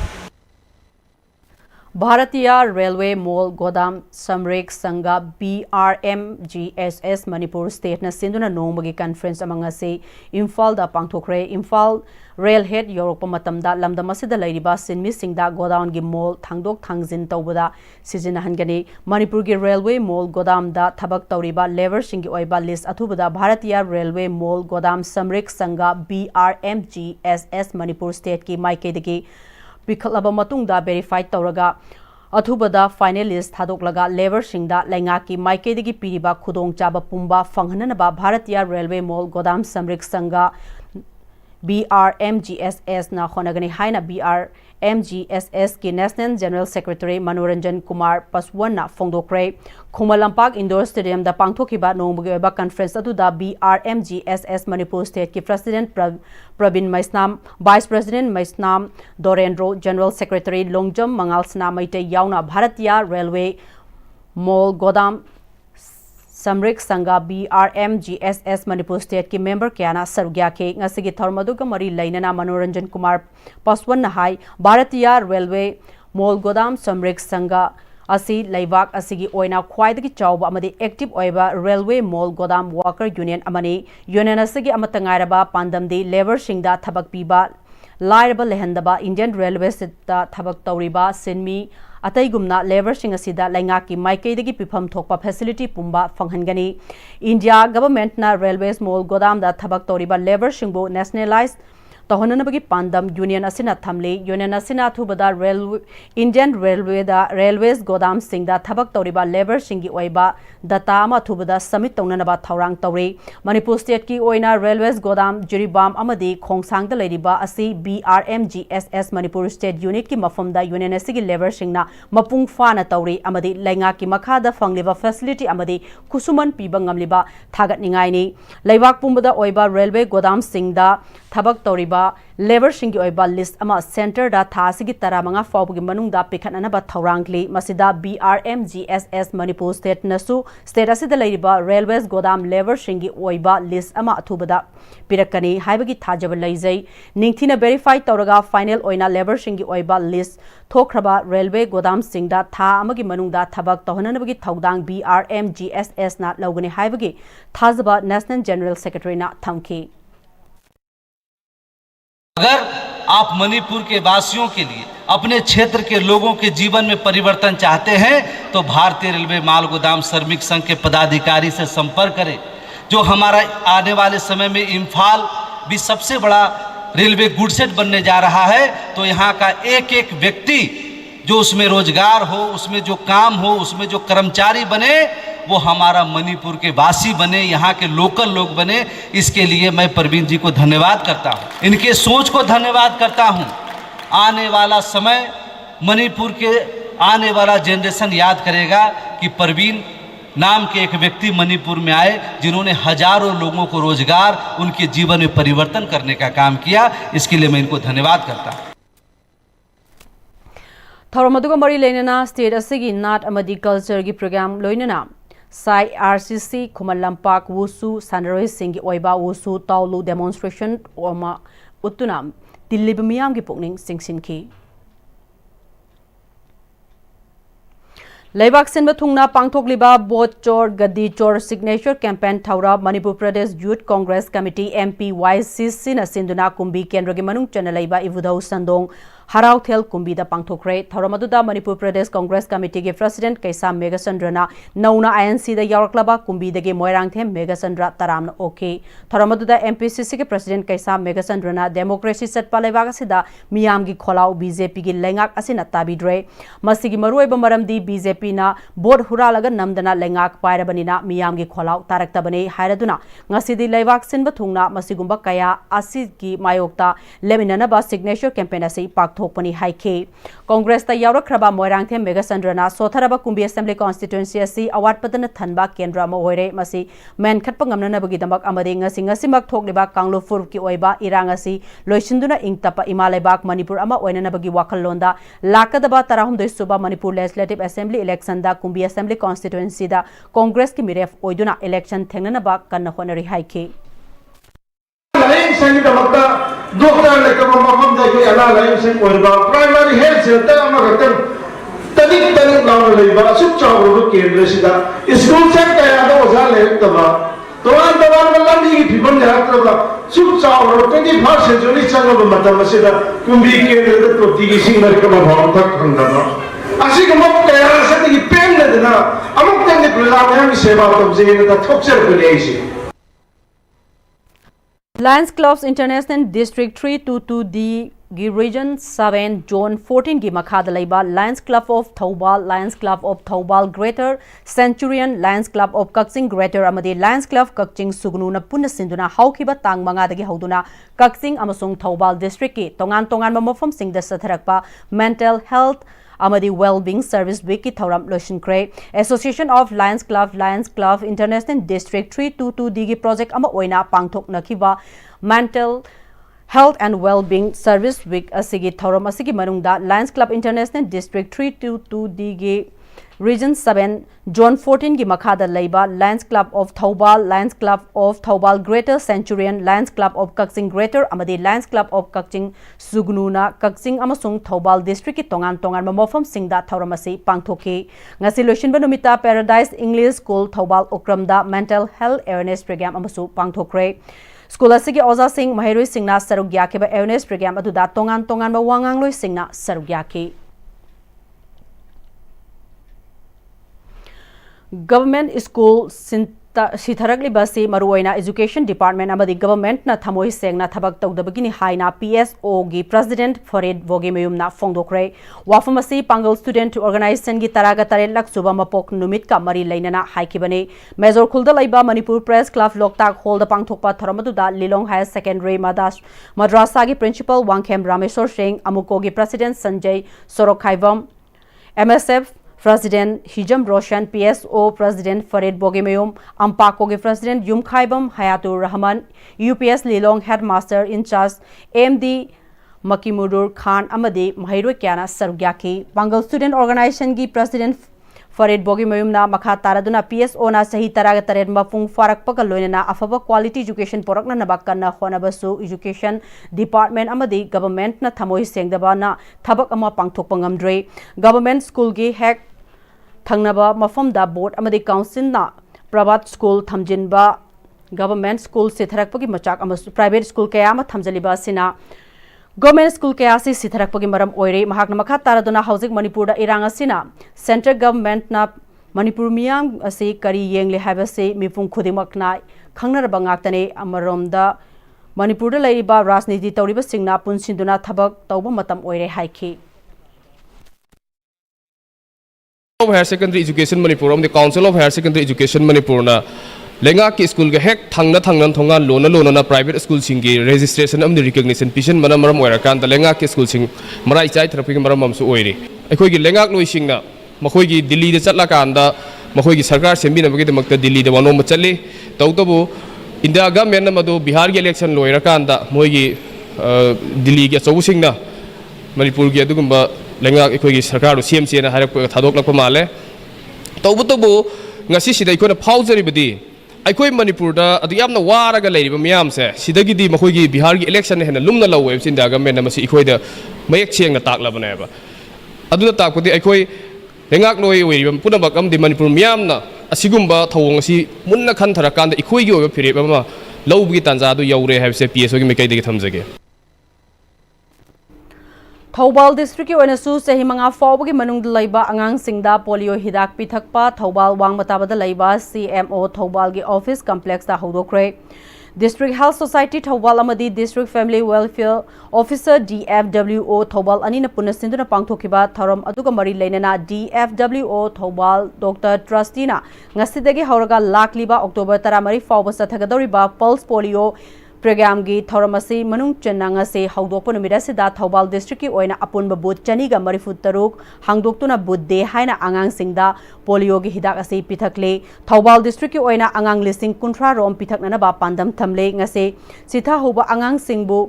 Bharatiya Railway Mall Godam Samrik Sangha BRMGSS Manipur State na Sinduna Nongmagi Conference among ase Imphal da Pangthokre Imphal Railhead Europe matamda lamdamasida lairiba sinmi singda Godown gi mall thangdok thangjin tawbada sijinahangani Manipur gi Railway Mall Godam da thabak tawriba lever singi oiba list athubada Bharatiya Railway Mall Godam Samrik Sangha BRMGSS Manipur State ki maikedagi Bikhalaba matungda verified tawraga Athubada finalist Hadoklaga lever singda Laingaki Maikedigi Piriba Kudong Chaba Pumba Fanghananaba Bharatiya Railway Mall Godam Samrik Sangha BRMGSS na Honagani Haina BRMGSS ki National General Secretary Manoranjan Kumar Paswan na Fongdokre Kumalampak Indoor Stadium da Pangthokiba Nongbugi Oiba Conference aduda BRMGSS Manipur State ki President Pravin Maisnam Vice President Maisnam Dorendro General Secretary Longjam Mangalsna Maite Yauna Bharatiya Railway Mall Godam Samrik Sangha BRMGSS Manipur State ki member Kyana Sarugya ke ngasigi Tharmaduga Mari Lainana Manoranjan Kumar Paswan Nahai Bharatiya Railway Mall Godam Samrik Sangha Asi Laivak Asigi Oina Khwaidagi Chawba Amadi Active Oiba Railway Mall Godam Worker Union Amani Union Asigi Amatangairaba Pandamdi Labor Singda Thabak Piba Lairaba Lehendaba Indian Railways da Thabak Tawriba Sinmi Ataigumna lever singasida Laingaki Maikei Pipam Thokpa facility Pumba Fanghangani India government na railways mall Godam da Thabak Toriba lever singbo nationalized Tahonanabagi Pandam Union Asina Thamle Union Asina Thubada Indian Railway da Railways Godam Singda Thabak Toriba lever singi oiba data ama thubada summit tonanaba thaurang tawre Manipur State ki oina Railways Godam Jiribam amadi Khongsang da leiriba asi BRMGSS Manipur State Unit ki mafamda Union asigi lever singna mapung fana tawre amadi lainga ki makhada fangliba facility amadi kusuman piba ngamliba thagat ningai ni Laibak pumbada oiba Railway Godam Singda Thabak Toriba Labor Shingi Oiba list ama center da thasigi taramanga fawbugi manungda pikhananaba thaurangli masida BRMGSS Manipur State nasu state asida leiriba Railways Godam Labor Shingi Oiba list ama athubada pirakani haibagi thajaba leijai ningthina verify tawraga final oina Labor Shingi Oiba list thokraba Railway Godam Singda tha amagi manungda thabak tawhananabagi thawdang BRMGSS na lawgani haibagi thajaba National General Secretary na thamki अगर आप मणिपुर के वासियों के लिए अपने क्षेत्र के लोगों के जीवन में परिवर्तन चाहते हैं तो भारतीय रेलवे माल गोदाम श्रमिक संघ के पदाधिकारी से संपर्क करें जो हमारा आने वाले समय में इम्फाल भी सबसे बड़ा रेलवे गुडसेट बनने जा रहा है, तो यहाँ का एक एक व्यक्ति जो उसमें रोजगार हो, उसमें जो काम हो, उसमें जो कर्मचारी बने, वो हमारा मणिपुर के वासी बने, यहाँ के लोकल लोग बने। इसके लिए मैं परवीन जी को धन्यवाद करता हूँ, इनके सोच को धन्यवाद करता हूँ। आने वाला समय मणिपुर के आने वाला जनरेशन याद करेगा कि परवीन नाम के एक व्यक्ति मणिपुर में आए जिन्होंने हजारों लोगों को रोजगार, उनके जीवन में परिवर्तन करने का काम किया। इसके लिए मैं इनको धन्यवाद करता हूँ। थौरमदुगा मरी लेना स्टेट असिगी नाट अमदी कल्चर की programme लोइनना Sai RCC खुमन लंपाक वुसु सानरोई Singh ओइबा वुसु ताउलु demonstration ओमा उत्तुना दिल्ली मियाम की पुकनिंग सिंसिनकी लेबाक सिंबा थुंगना पांगथोकलिबा बोट चोर गद्दी चोर सिग्नेचर कैंपेन थौरा मणिपुर प्रदेश यूथ कांग्रेस कमिटी MPYCC न सिंधुना कुंभी केंद्र के मनुंग चना लेबा इवुदौ संदोंग हराउथेल कुंभी दा पांगथोकरे थौरमदुदा मणिपुर प्रदेश कांग्रेस कमिटी के प्रेसिडेंट कैसा मेगाचंद्रना नौना INC दा यावरक्लबा कुंभी दगे मोयरांगथे मेगाचंद्र तरामना ओके थौरमदुदा MPCC के प्रेसिडेंट कैसा मेगाचंद्रना डेमोक्रेसी चटपा लेबाक असिदा मियाम की खोलाउ BJP की लेंगाक असिना ताबिद्रे मसिगी मरुएबा मरमदी BJP ना बोट हुरालगा नमदना लेंगाक पायरबनिना मियाम की खोलाउ तारक्तबने हायरदुना ngasiदी लेबाक सिनबा थुंगना मसिगुंबा कया असिगी मायोक्ता लेमिननबा सिग्नेचर कैंपेन असि थोपनी हाइके कांग्रेस ता यावरख्रबा मोयरांगथे मेगाचंद्रना सोथरबा कुंभी असेंबली कॉन्स्टिट्यूएंसी असि अवाटपदन थनबा केंद्र अमा ओइरे मसि मेनखटपा ngamnanabagi दमक अमदे ngasimak थोकलिबा कांगलुफुर की ओइबा इरांग असि लोइसिंदुना इंगतपा इमालेबाक मणिपुर अमा ओइननबगी वाखललोंदा लाकदबा 13 सुबा मणिपुर लेजिस्लेटिव असेंबली इलेक्शन दा कुंभी असेंबली कॉन्स्टिट्यूएंसी दा कांग्रेस की मिरेफ ओइदुना इलेक्शन थेंगननबा कन्न होनरी हाइके डॉक्टर लेकर मम दे अना लाइन से प्राइमरी हेल्थ सेंटर तनिक लाउन लेबा सुख चावरो केंद्र सिदा स्कूल से कया ओजा लेतबा तोवान तोवान लंबी की फिबम जातबा सुख चावरो 21st सेंचुरी चंगब मतम सिदा कुंभी केंद्र तो तिगी सिंगर का भाव तक खंडबा असी के मत कया से की पेन नदना अमुक तने प्रजा में सेवा तो जेन दा Thoksar बलेसी Lions Clubs International District 322D की Region 7 Zone 14 की मखाद लैबा Lions Club of Thoubal, Lions Club of Thoubal Greater Centurion, Lions Club of Kakching Greater अमदी Lions Club Kakching सुगनुना पुनः सिंधुना हौखिबा तांग मंगादगी हौदुना Kakching अमसुंग Thoubal District की तोंगान मफम सिंगदा सथरकपा Mental Health अमदी Wellbeing Service Week की थौरम लोशनक्रे Association of Lions Club International District 322D की project अमा ओइना पांगथोकनखिबा Mental Health and Wellbeing Service Week asigi thauram asigi manungda Lions Club International District 322D की Region 7 Zone 14 की मखादा लैबा Lions Club of Thoubal, Lions Club of Thoubal Greater Centurion, Lions Club of Kakching Greater अमदी Lions Club of Kakching Sugnuna, Kakching अमसुंग Thoubal District की तोंगान मफम सिंगदा थौरमसी पांगथोकी ngasi लोइसिनबा नुमिता Paradise English School Thoubal उक्रमदा Mental Health Awareness Program अमसु पांगथोक्रे स्कूल असगी ओजा सिंह महिरुई सिंगना सरुक याखेबा अवेयरनेस प्रोग्राम अदुदा तोंगान वांगांगलोई सिंगना सरुक याखे गवर्नमेंट स्कूल सिथरकलिबा से मरुओइना एजुकेशन डिपार्टमेंट अमदी गवर्नमेंट ना थमोइ सेंगना थबक तौदबगिनी हाइना PSO की प्रेसिडेंट फरेड बोगेमयुमना फोंदोक्रे वाफमसी पांगल स्टूडेंट ऑर्गेनाइजेशन की तरागा तरे लक सुबा मपोक नुमित का मरी लेना हाइकिबने मेजर खुलदा लैबा Manipur press club Loktak hall द पांगथोकपा थरमदुदा लिलोंग हायर सेकेंडरी मद्रासा की प्रिंसिपल वांगखेम रामेश्वर सिंह अमुको की president Sanjay Sorokhaibam MSF President Hijam Roshan, PSO President Farid Bogemeyum, Ampako के President Yumkhaibam Hayatur Rahman, UPS Lilong Headmaster in charge MD Makimudur Khan Amadi Mahirwe Kyana Sarugyaki, Bangal Student Organization की President Farid Bogemeyum ना मखा तारादुना PSO ना सही तरह तरेद मफुंग फरक पकल लोइना अफबा क्वालिटी एजुकेशन पोरकना नबकना होनबसु एजुकेशन डिपार्टमेंट अमदी गवर्नमेंट ना थमोइ सेंगदबा ना थबक अमा पांगथोकपा ngamdre गवर्नमेंट स्कूल की हैक थंगनबा मफमदा बोर्ड अमदी काउंसिल ना प्रभात स्कूल थमजिनबा गवर्नमेंट स्कूल से थरकपगी मचाक अमसु प्राइवेट स्कूल कया थमजलिबा सिना गवर्नमेंट स्कूल कया से सिथरकपगी मरम ओइरे महाकना मखा तारादुना हौजिक मणिपुरदा इरांग असिना सेंट्रल गवर्नमेंट ना मणिपुर मियाम असे करी येंगले हाइबसे मिपुंग खुदिमकना खंगनरबा ngaktane amaromda Manipur da laiba rajniti tawriba singna punsinduna thabak tawba matam oire haiki Higher Secondary Education Manipur the Council of Higher Secondary Education Manipur na lenga ki school ge hek thangna thongan lona na private school singi registration am recognition pision mana maram oira kan da lenga ki school sing marai chai therapy maram am su oiri akhoi gi lenga noi singna makhoi gi Delhi da chatla kan da makhoi gi sarkar sembi na bagi damakta Delhi da wano machali tawtabu India government na madu Bihar gi election loira kan da moi gi Delhi gi chawu singna Manipur gi adugumba lenga akhoi gi sarkar CMC na harak thadok lakpa male tawbu ngasi sida ikona phaujari badi akhoi Manipur da adu yamna waraga leiriba miyam se sidagi di makhoi gi Bihar gi election hena lumna lawe India government na masi ikhoi da mayek chengna taklabana ba adu da takpudi akhoi lengak noi oiriba punamak am di Manipur miyamna asigumba thawong asi munna khan thara kan da ikhoi gi oba phireba ma lawbi tanza du yaure habse PSO gi mekai de thamjage Thobal district ki oina su sahi manga fawbagi manung laiba angang singda polio hidak pithakpa Thobal wang matabada laiba CMO Thobal gi office complex da hodokre District Health Society Thobal amadi District Family Welfare Officer DFWO Thobal anina punasinduna pangthokiba tharam aduga mari leinana DFWO Thobal Dr. Trustina ngasidagi hauraga lakliba October 13 fawba sathagadoriba pulse polio program gi thoramasi manung chenanga se hawdokpa numida sida Thobal district ki oina apunba booth chaniga marifut taruk hangdoktuna budde haina angang singda polio gi hidak ase pithakle Thobal district ki oina angang lising kunthra rom pithakna ba pandam thamle ngase sitha hoba angang singbu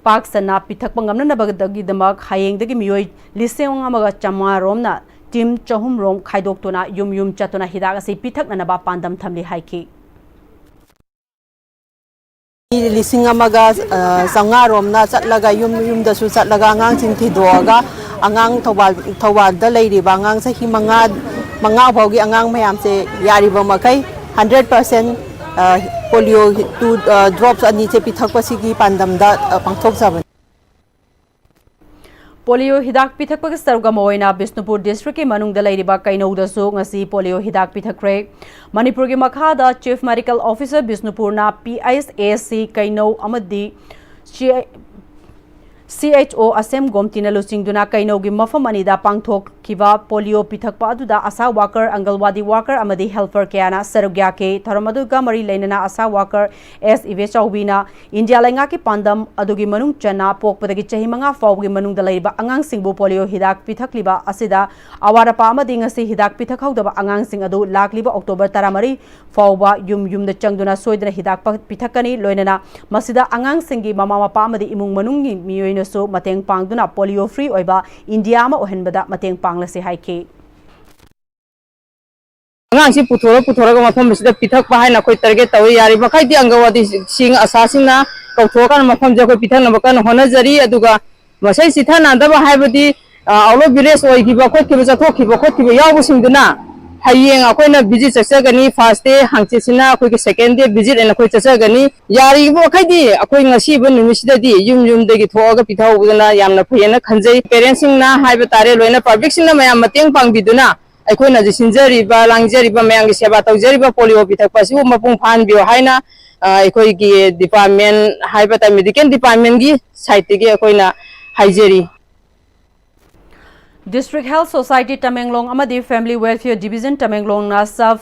pak sana pithak pangamna na bagdagi damak hayeng dagi miyoi liseng amaga chamwa romna team chahum rom khaidoktuna yum chatuna hidak ase pithakna ba pandam thamle haiki Lising amaga sanga romna chatlaga yum da su chatlaga angang sing thidoga angang Thobal da leiriba angang sahi manga bawgi angang mayam se yariba makai 100% polio 2 drops ani che pithak pasigi pandam da pangthok saban Polio hidak pithakpagi sarugam oina Bisnupur district ki manung da lairiba kainau da su ngasi polio hidak pithakre Manipur gi makha da Chief Medical Officer Bisnupur na PISAC kainau amadi CHO Asem Gomtina Lusingduna kainau gi mafam anida pangthok kiwa polio pithakpa aduda asa worker angalwadi worker amadi helper kyana sarugya ke tharamadu ga mari leinana asa worker SEV Chaubina India lenga ki pandam adugi manung chana pokpadagi chahimanga fawgi manung da laiba angang singbu polio hidak pithakliba asida awara pa amadi ngasi hidak pithakhawdaba angang sing adu lakliba October 13 fawba yum da changduna soidana hidak pithakani loinana masida angang singi mama mapa amadi imung manung ni miyoina so mateng pangduna polio free oiba India ma ohenbada mateng panglase haike angang si puthora ga mafam sida pithak pa hai na koi target tawi yari makai di angawadi sing asasing na kauthokan mafam ja koi pithak na bakan honajari aduga masai sitha na da ba haibadi aulo village oi gi ba khot ki ba thok ki ba khot ki ba yaw singduna hayeng akoina visit chachagani first day hangche sina akoi ki second day visit and akoi chachagani yari bo khai di akoi ngasi ba numisida di yum de gi thoga pithau budana yamna phayena khanjai parents sing na haiba tare loina public sing na mayam mateng pangbiduna aikoina ji sinjari ba langjari ba mayang gi seba tawjari ba polio pithak pasi mapung phan bio haina aikoi gi department haiba ta medical department gi site gi akoina haijeri District Health Society Tamenglong amadi Family Welfare Division Tamenglong na sub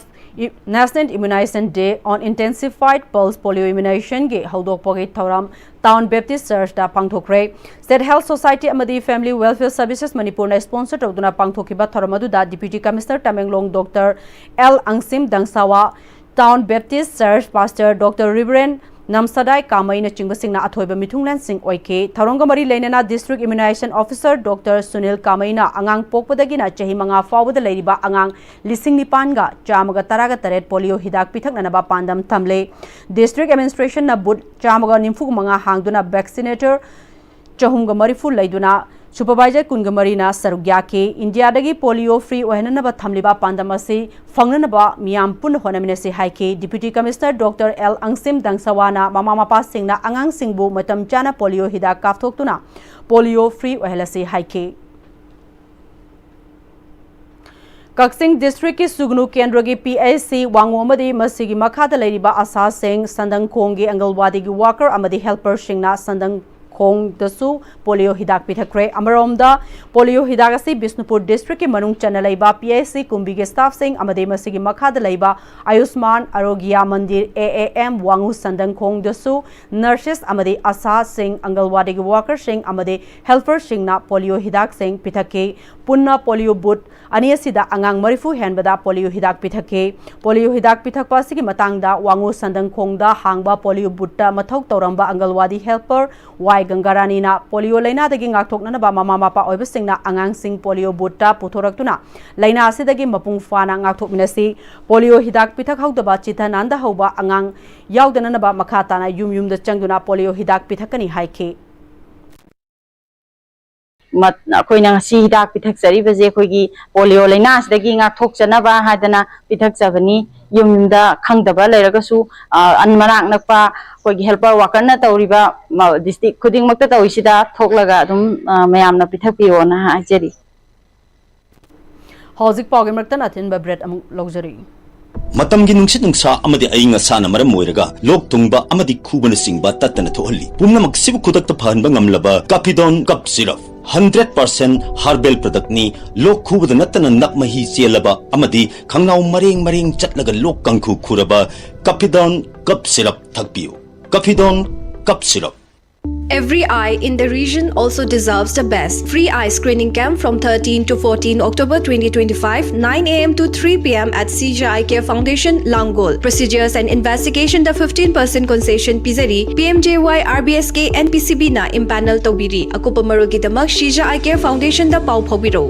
National Immunization Day on Intensified Pulse Polio Immunization ge hawdok pogi thoram Town Baptist Church da pangthokre State Health Society amadi Family Welfare Services Manipur na sponsor tawduna pangthokiba thoramadu da Deputy Commissioner Tamenglong Dr. L Angsim Dangsawa Town Baptist Church Pastor Dr. Reverend Namsadai Kamai na Chingbasing na athoiba mithunglan sing oike Tharongamari Leinana District Immunization Officer Dr. Sunil Kamai na angang pokpadagi na chahi manga fawbada leiriba angang lising nipan ga chamaga taraga taret polio hidak pithakna na ba pandam thamle District Administration na bud chamaga nimfu manga hangduna vaccinator chahumga marifu leiduna Supervisor Kungamari na sarugya ke India dagi polio free ohenana ba thamliba pandamasi fangnana ba miyam pun honamina se haike Deputy Commissioner Dr. L Angsim Dangsawana mama mapa singna angang singbu matam chana polio hidak kafthoktuna polio free ohelase haike Kaksing District ki Sugnu Kendra ki PAC Wango amadi masigi makhada leiriba asa sing sandang khongi Angalwadi ki worker amadi helper singna sandang khong dasu polio hidak pithakre amaromda polio hidak asi Bisnupur District ki manung chana leiba PAC kumbi ke staff sing amadi masigi makhada leiba Ayushman Arogya Mandir AAM Wangu sandang khong dasu nurses amadi asa sing Angalwadi ki worker sing amadi helper singna polio hidak sing pithake punna polio boot ani asida angang marifu henbada polio hidak pithakpa sigi matangda Wangu sandang khongda hangba polio butta mathok toramba Angalwadi helper Y Gangarani na polio laina dagi ngakthokna ba mama mapa oiba singna angang sing polio butta puthoraktuna laina asidagi mapung fana ngakthokminasi polio hidak pithak haudaba chitha nanda hauba angang yaudana ba makata na yum da changduna polio hidak pithakani haike अखोइना सी हिदाक पिथक्चरी बजे अखोइगी polio लाइना सिदगी nga thokjanaba hadana पिथक्चबनी युमदा खंगदबा लेरगसु अनमराक नकपा अखोइगी हेल्पर वर्कर ना तौरिबा डिस्ट्रिक्ट खुदिंग मक्ता तौइसिदा थोकलगा अदुम मयामना पिथक्पियोना हाजरी हौजिक पाउगे मक्तन अथिन ब्रेड अमु लग्जरी मतमगी नुंगसित नुंगसा अमदि अइंग असाना मरम मोइरगा लोक तुंगबा अमदि खुबन सिंगबा तत्तना थोहल्ली पुमनमक सिबु खुदक्ता फहनबा ngamlaba Capidon Cup Syrup 100% herbal product ni lok khubada natana nakmahi chelaba amadi khangnaw mareng chatlaga lok kangkhu khuraba Capidon Cup Syrup thakpiu Capidon Cup Syrup. Every eye in the region also deserves the best. Free eye screening camp from 13 to 14 October 2025, 9 a.m. to 3 p.m. at CJ Eye Care Foundation, Langol. Procedures and investigation the 15% concession Pizari, PMJY, RBSK, and PCB na impanel Tobiri. Akupa Marugi the Mak CJ Eye Care Foundation the Pau Pobiro.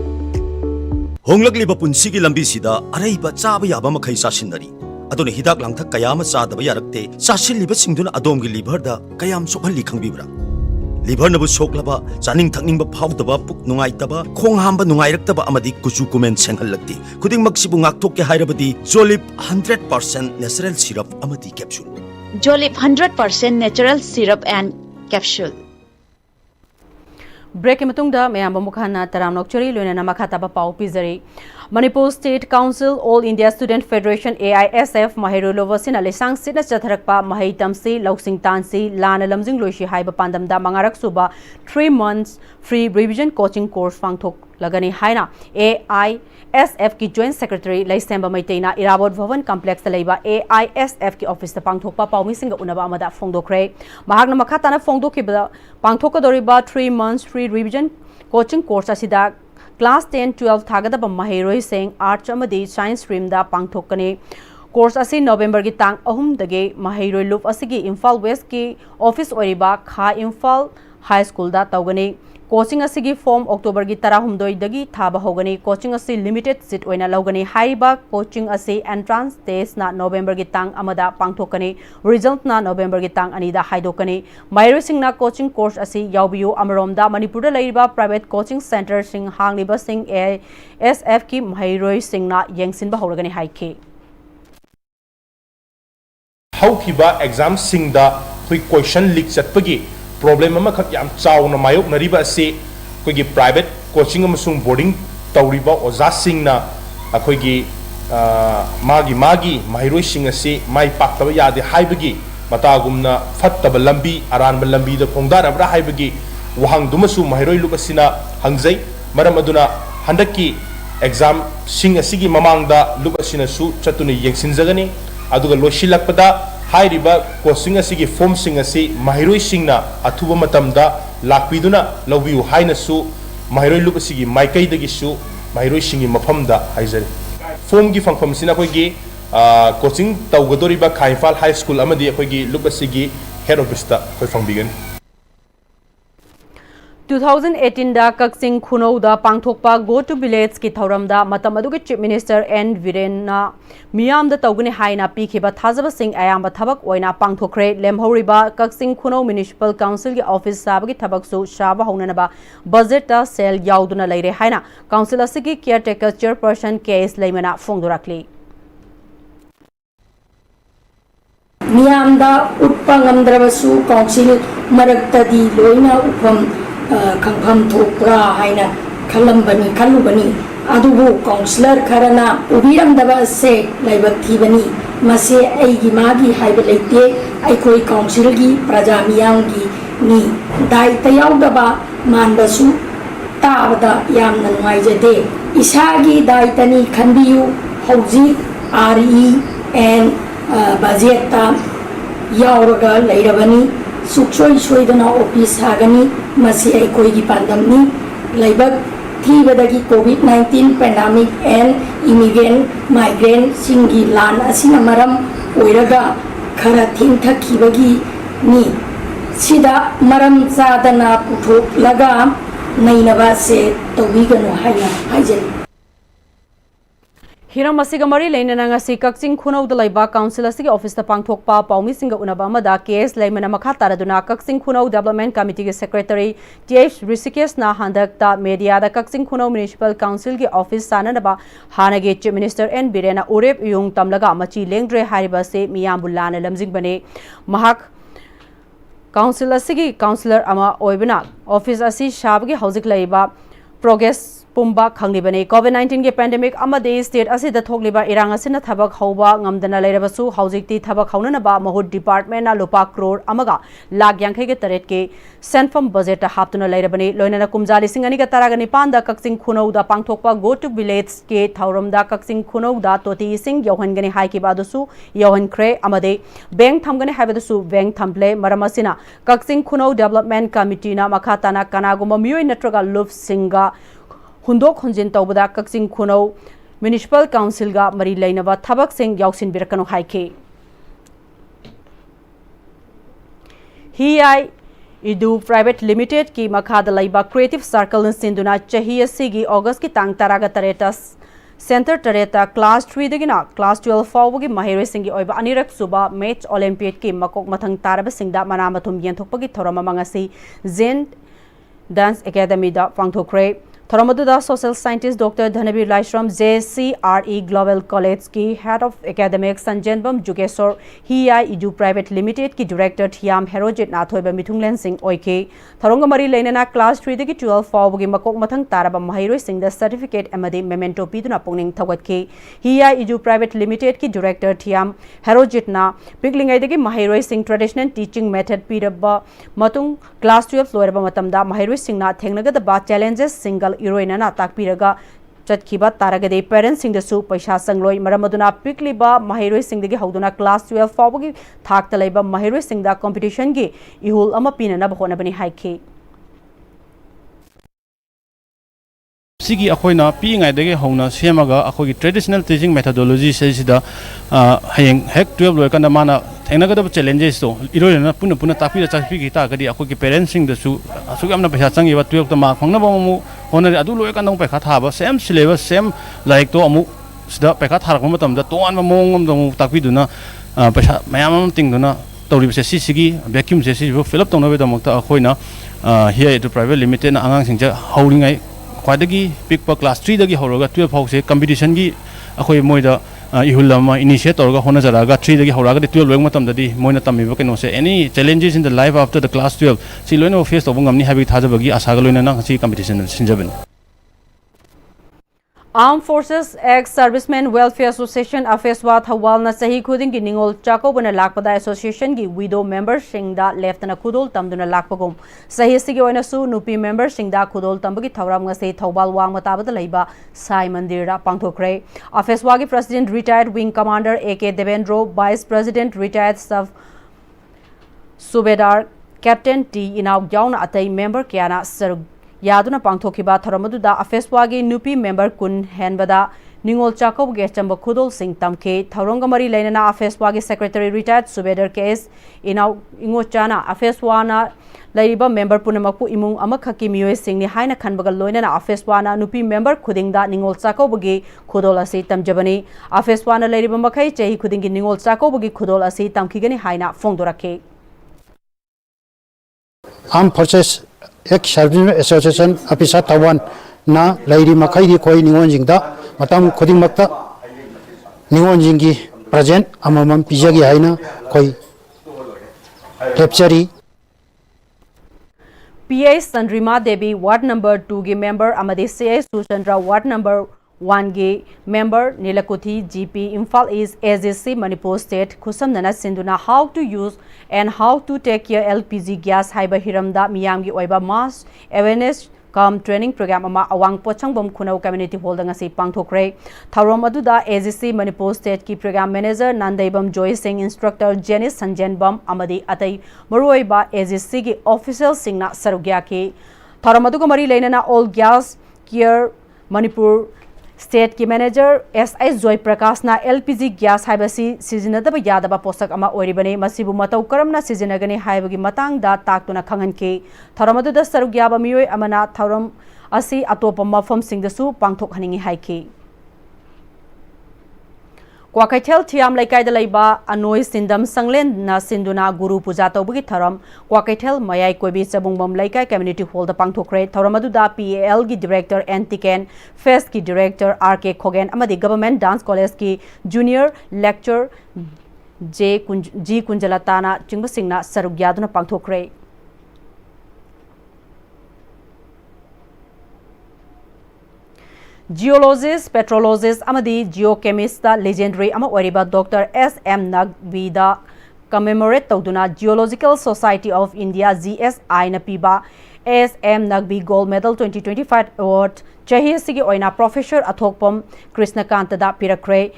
Honglagli Bapunsigi Lambisida, Araiba Chaba Yaba Makai Sashinari. Adon hidak langthak kayam sadaba yarakte sasil liba singduna adom gi liver da kayam sokhali khangbibra liver nabu soklaba chaning thakning ba phawdaba puk nungai taba khong hamba nungai raktaba amadi kuchu kumen senghal lagti khuding maksibu ngakthok ke hairabadi Jolip 100% natural syrup amadi capsule Jolip 100% natural syrup and capsule Break matungda mayamba mukhana taramnok chori loina makhata ba pau pizari Manipur State Council All India Student Federation AISF Mahirulo wasina lesang sitna chatharakpa mahai tamsi loksing tansi lana lamjing loishi haiba pandamda mangarak suba 3 months free revision coaching course fangthok lagani haina AISF ki joint secretary Laisemba Maiteina Irabot Bhavan complex laiba AISF ki office ta pangthokpa paumi singa unaba amada phongdokre mahakna makhatana phongdokibada pangthokadoriba 3 months free revision coaching course asida Class 10-12 Thagadaba Mahiroi Singh Arts Amadi Science Stream da Pangthokani Course asi November ki tang ahum dage Mahiroi Loop asigi Imphal West ki office oriba Kha Imphal High School da tawgani Coaching asigi form October ki tarahumdoi dagi thaba hogani Coaching asi limited seat oina logani haiba coaching asi entrance test na November ki tang amada pangthokani result na November ki tang anida haidokani Mahiroi Singh na coaching course asi yaubiu amaromda Manipur da leiba private coaching center sing hangliba sing ASF ki Mahiroi Singh na yengsin ba horagani haike Haukiba exam sing da hui question leak chatpagi problem ama khak yam chawna mayok nariba ase koigi private coaching amasung boarding tawriba oja singna akoigi magi mahiroi sing ase mai paktaba yade haibagi matagumna fattaba lambi aranba lambi da khongdarabra haibagi wahang dumasu mahiroi lupasina hangjai maram aduna handaki exam sing asigi mamangda lupasina su chatuni yengsinjagani aduga loshilakpada hairiba coaching asigi form sing asi mahiroi singna athuba matamda lakpiduna lawbiu haina su mahiroi lup asigi maikai dagi su mahiroi singi mafamda haijari form gi fangfam sina koigi coaching tawgadoriba Khaifal High School amadi koigi lup asigi head office ta koi fangbigan 2018 da Kaksing Khunau da pangthokpa go to village ki thoram da matam adugi chief minister N Virena miyam da tawguni haina pikhiba thajaba sing ayamba thabak oina pangthokre lemhoriba Kaksing Khunau municipal council ki office sabagi thabak su shaba honanaba budget ta sel yauduna leire haina council asigi caretaker chairperson KS Leimana phongdorakli miyamda utpangamdrabasu council maraktadi loina upam Kangpam Thokra Haina Kalambani Kalubani अदुबु counsellor खरना उबिरमदबा से लाइबक थीबनी मसे एगी मागी HYBE लेते अखोई council की प्रजा मियांगी नि दायित्व याउदबा मानबसु ताबदा यामना नुंगाइजदे इसागी दायित्वनी खंबियु हौजिक RE बजेट यावरगा लैरबनी सुक्सोई सोइदना ऑफिस हागनी मसी अखोई पांदमनी लाइबक थीबदगी कोविड-19 पैंडेमिक एंड इमिग्रेंट माइग्रेंट सिंगी लान असिना मरम ओइरगा खरा थिंथखिबगी नि सिदा मरम चादना पुथोकलगा नैनबा से तौबिगनो हाइना हाइजनी हिरम असिगा मरी लेना ngasi kakching khunau da laiba council asigi office ta pangthokpa paumi singa unaba amada case laimana makha taraduna kakching khunau development committee ge secretary TH Rishikesh na handak ta media da kakching khunau municipal council ge office sananaba hanage chief minister N Birena urep yung tamlaga machi lengdre hariba se miyambul lana lamjing bane mahak council asigi councilor ama oibna office asi shabgi haujik laiba progress पुंबा खंगलिबने कोविड-19 के pandemic अमदे state असिदा थोकलिबा इरांग असिना थबक हौबा ngамदना लेरबसु हौजिकती थबक हौननबा महूट department ना लुपा करोड़ अमगा लाख यांखै के तरेट के सेंफम budget हापतुना लेरबने लोइना कुमजा लिसिंग अनि का तरागा निपान दा कक्सिंग खुनौदा पांगथोकपा गो to village के थौरमदा कक्सिंग खुनौदा तोती सिंग यौहनगने हाइकी बादसु यौहनख्रे अमदे बैंक थमगने हाइबदसु बैंक थमप्ले मरमसिना कक्सिंग खुनौ डेवलपमेंट कमिटी ना मखाताना कनागुम मियोय नत्रगा लुप सिंगा हुंदोक हुंजिन तौबदा कक्सिंग खुनौ म्युनिसिपल काउंसिल गा मरी लैनबा थबक सिंग याउसिन बिरकनो हाइखे हिआई इदु प्राइवेट लिमिटेड की मखादा लैबा क्रिएटिव सर्कल सिंदुना चाही असिगी अगस्त की तांग तरागा तरेटस सेंटर तरेता क्लास 3 दगिना क्लास 12 फाउबगी महिरे सिंगी ओइबा अनिरक सुबा मैच ओलंपियाड की मकोक मथंग तारबा सिंगदा मनामथुम येंथोकपगी थोरम मंगसी जेन डांस एकेडमी दा पांगथोक्रे थोरमदुदा social scientist doctor Dhanbir Laishram JCRE global college की head of academic Sanjenbam Jugeshwar हिआई इजू प्राइवेट लिमिटेड की डायरेक्टर थियाम हेरोजित नाथोइबा मिथुंगलेन सिंह ओइके थोरंग मरी लेना क्लास 3 दगी 12 फाउबगी मकोक मथंग तारबा महिरोइ सिंह द सर्टिफिकेट एमदी मेमेंटो पीदुना पुंगनिंग थगतके हिआई इजू प्राइवेट लिमिटेड की डायरेक्टर थियाम हेरोजित ना पिगलिंगाइ दगी महिरोइ सिंह ट्रेडिशनल टीचिंग मेथड पीरबा मतुंग क्लास 12 लोरबा मतमदा महिरोइ सिंह ना थेंगनगदबा चैलेंजेस सिंगल इरोइनना ताकपीरगा चटखिबा तारगदे पेरेंट्स सिंगदसु पैसा संगलोय मरमदुना पिकलिबा महिरोइ सिंगदगी हौदुना क्लास 12 फाउबगी थाकता लैबा महिरोइ सिंगदा कंपटीशन गी इहुल अमा पिनना बहोनबनी हाइखे सिगी अखोइना पीइंगाइदगे हौना सेमगा अखोगी ट्रेडिशनल टीचिंग मेथडोलॉजी सेसिदा हयेंग हेक 12 लोयकना माना थेंगनगदब चैलेंजेस तो इरोइना पुन पुन तापीरा चापीगी तागदी अखोगी पेरेंट्स सिंगदसु असुगमना पैसा चंगीबा 12 ता मार्क फंगनबा मु होनरे अदु लोयकना पैखा थाबा सेम सिलेबस सेम लाइक तो अमु सिदा पैखा थारकम मतमदा तोआनबा मोंगम दमु तापीदुना पैसा मयाम तिंगदुना तौरिबसे सिसिगी वैक्यूम से सिबो फिल अप तौनबे दमक्ता अखोइना हियर टू प्राइवेट लिमिटेड ना आंगांग सिंजा हौरिंगाइ ख्वादगी पिकपा क्लास 3 दगी हौरगा 12 फाउसे कंपटीशन की अखोइ मोइदा इहुलमा इनिशिएट तौरगा होनजरागा 3 दगी हौरागा 12 लोग मतमददी मोइना तमिबो केनो से any challenges in the life after the class 12 सि लोइनो फेस तौबो ngamni हाबि थाजबगी आसागा लोइना ना सि competition सिंजबन Armed Forces ex Servicemen Welfare Association Afeswa Thawal na sahi khuding ki ningol chako bana lakpada association ki widow members singda leftana khudol tamduna lakpagum sahi sigi oina su nupi members singda khudol tambagi thawram nga sei Thawal wang matabada leiba Sai Mandir ra pangthokre Afeswa ki president retired wing commander AK Devendro vice president retired sub subedar captain T inaw yauna atai member kyana sarug यादुना पांगथोखिबा थरमदुदा अफेसवागी नुपी member कुन हेनबदा निंगोल चाकोब गे चंब खुदोल सिंह तमखे थौरंगमरी लेना अफेसवागी सेक्रेटरी रिटायर्ड सुबेदर केस इनाउ इंगोचाना अफेसवाना लैरिबा मेंबर पुनमकु इमुंग अमखकी मियोय सिंहनि हाइना खनबगा लोइना अफेसवाना नुपी मेंबर खुदिंगदा निंगोल चाकोबगी खुदोल असि तमजबनी अफेसवाना लैरिबा मखै चेहि खुदिंगी निंगोल चाकोबगी खुदोल असि तमखिगनि हाइना फोंदोरखे आर्म फोर्सेस एक सर्विस एसोसिएशन ऑफिसर तवन ना लैरी मखैदी कोई निगोन जिंगदा मतम खुदिंग मक्ता निगोन जिंगी प्रेजेंट अममम पिजगी हाइना कोई कैप्चरी PA Sandrima Devi Ward number 2 gay member amade CA Suchandra Ward number 1 member Nilakuthi GP Imphal East AZC Manipur State Khusamnana Sinduna how to use and how to take care LPG gas haiba hiramda miyamgi oiba mass awareness come training program ama awang pochangbom khunau community hall da ngasi pangthokre tharom aduda AZC Manipur State ki program manager Nandaibam Joy Singh instructor Jenny Sanjan Bam amadi atai maruiba AZC ki official singna sarugya ki tharom aduga mari leinana all gas care Manipur State ki manager SI Joy Prakash na LPG gas haibasi sizinadaba yadaba posak ama oiribane masibu matau karamna sizinagani haibagi matang da taktuna khangan ke tharamadu da sarugyaba miyoi amana tharam asi atopa mafam singdasu pangthok haningi haiki Kwakaithel Thiam Laikai da Laiba Anoi Sindam Sanglen na Sinduna Guru Puja Taubugi Tharam Kwakaithel Mayai Koibi Sabungbam Laikai Community Hall da Pangthokre Tharamadu da PAL gi Director Antiken Fest ki Director RK Khogen amadi Government Dance College ki Junior Lecturer G Kunjalatana Chingbasingna Sarugyaduna Pangthokre Geologist, petrologist, amadi geochemist, legendary ama wariba Dr. S.M. Nagbi da commemorate tawduna Geological Society of India GSI na piba S.M. Nagbi Gold Medal 2025 Award chahi sigi oina Professor Athokpam Krishnakanta da pirakre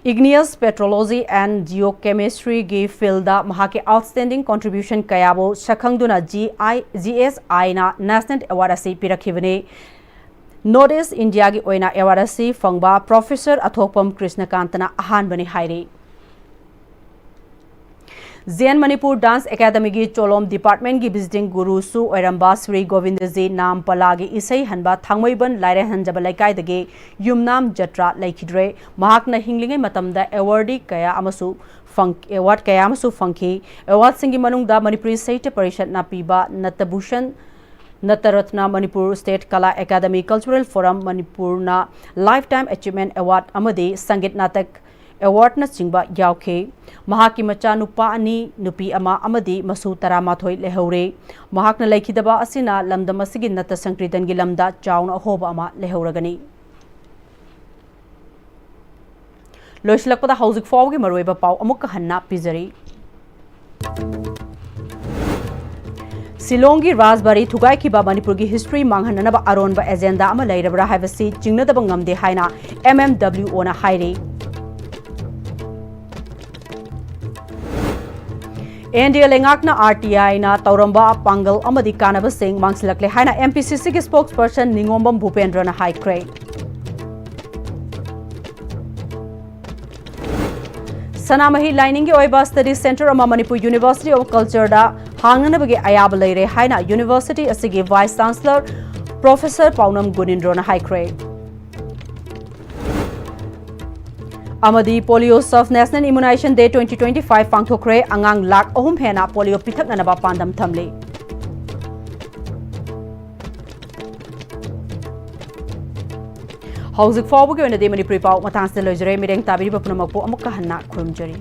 Igneous Petrology and Geochemistry gi field da mahake outstanding contribution kayabo shakhangduna GSI na National Award asi pirakhibane Northeast India ki oina awardasi fangba Professor Athokpam Krishnakantana ahanbani hairi Zen Manipur Dance Academy ki Cholom Department ki visiting guru su oiramba Sri Govindaji nam palagi isai hanba thangmaiban laire hanjaba laikai dage yumnam jatra laikhidre mahakna hinglingai matamda awardee kaya amasu award kaya amasu fangki award singi manungda Manipuri Sahitya Parishad na piba Natabhushan Nataratna Manipur State Kala Academy Cultural Forum Manipur na Lifetime Achievement Award amadi Sangit Natak Award na chingba yaukhe mahaki macha nupa ani nupi ama amadi masu taramathoi lehaure mahakna laikhidaba asina lamdam asigi nata sankritan gi lamda chauna hoba ama lehauragani loislakpada hauzik fawgi maroiba pau amukka hanna pizari Silongi Rasbari Thugai ki ba Manipur ki history manghanaba aronba agenda ama lairabra haibasi chingnadaba ngamde haina MMWO na hairi India lengakna RTI na tauramba pangal amadi kanaba sing mangsilakle haina MPCC ki spokesperson Ningombam Bhupendra na haikre Sanamahi Lining Oiba Study Center ama Manipur University of Culture da hangnanabagi ayaba leire haina University asigi Vice Chancellor Professor Paunam Gunindro na haikre Amadi Polio Soft National Immunization Day 2025 pangthokre angang lakh ahum hena polio pithaknanaba pandam thamle Hauzik fawbugi oina de Manipuri pau matang se lojare mireng tabiri ba punamakpo amukka hanna khurumjari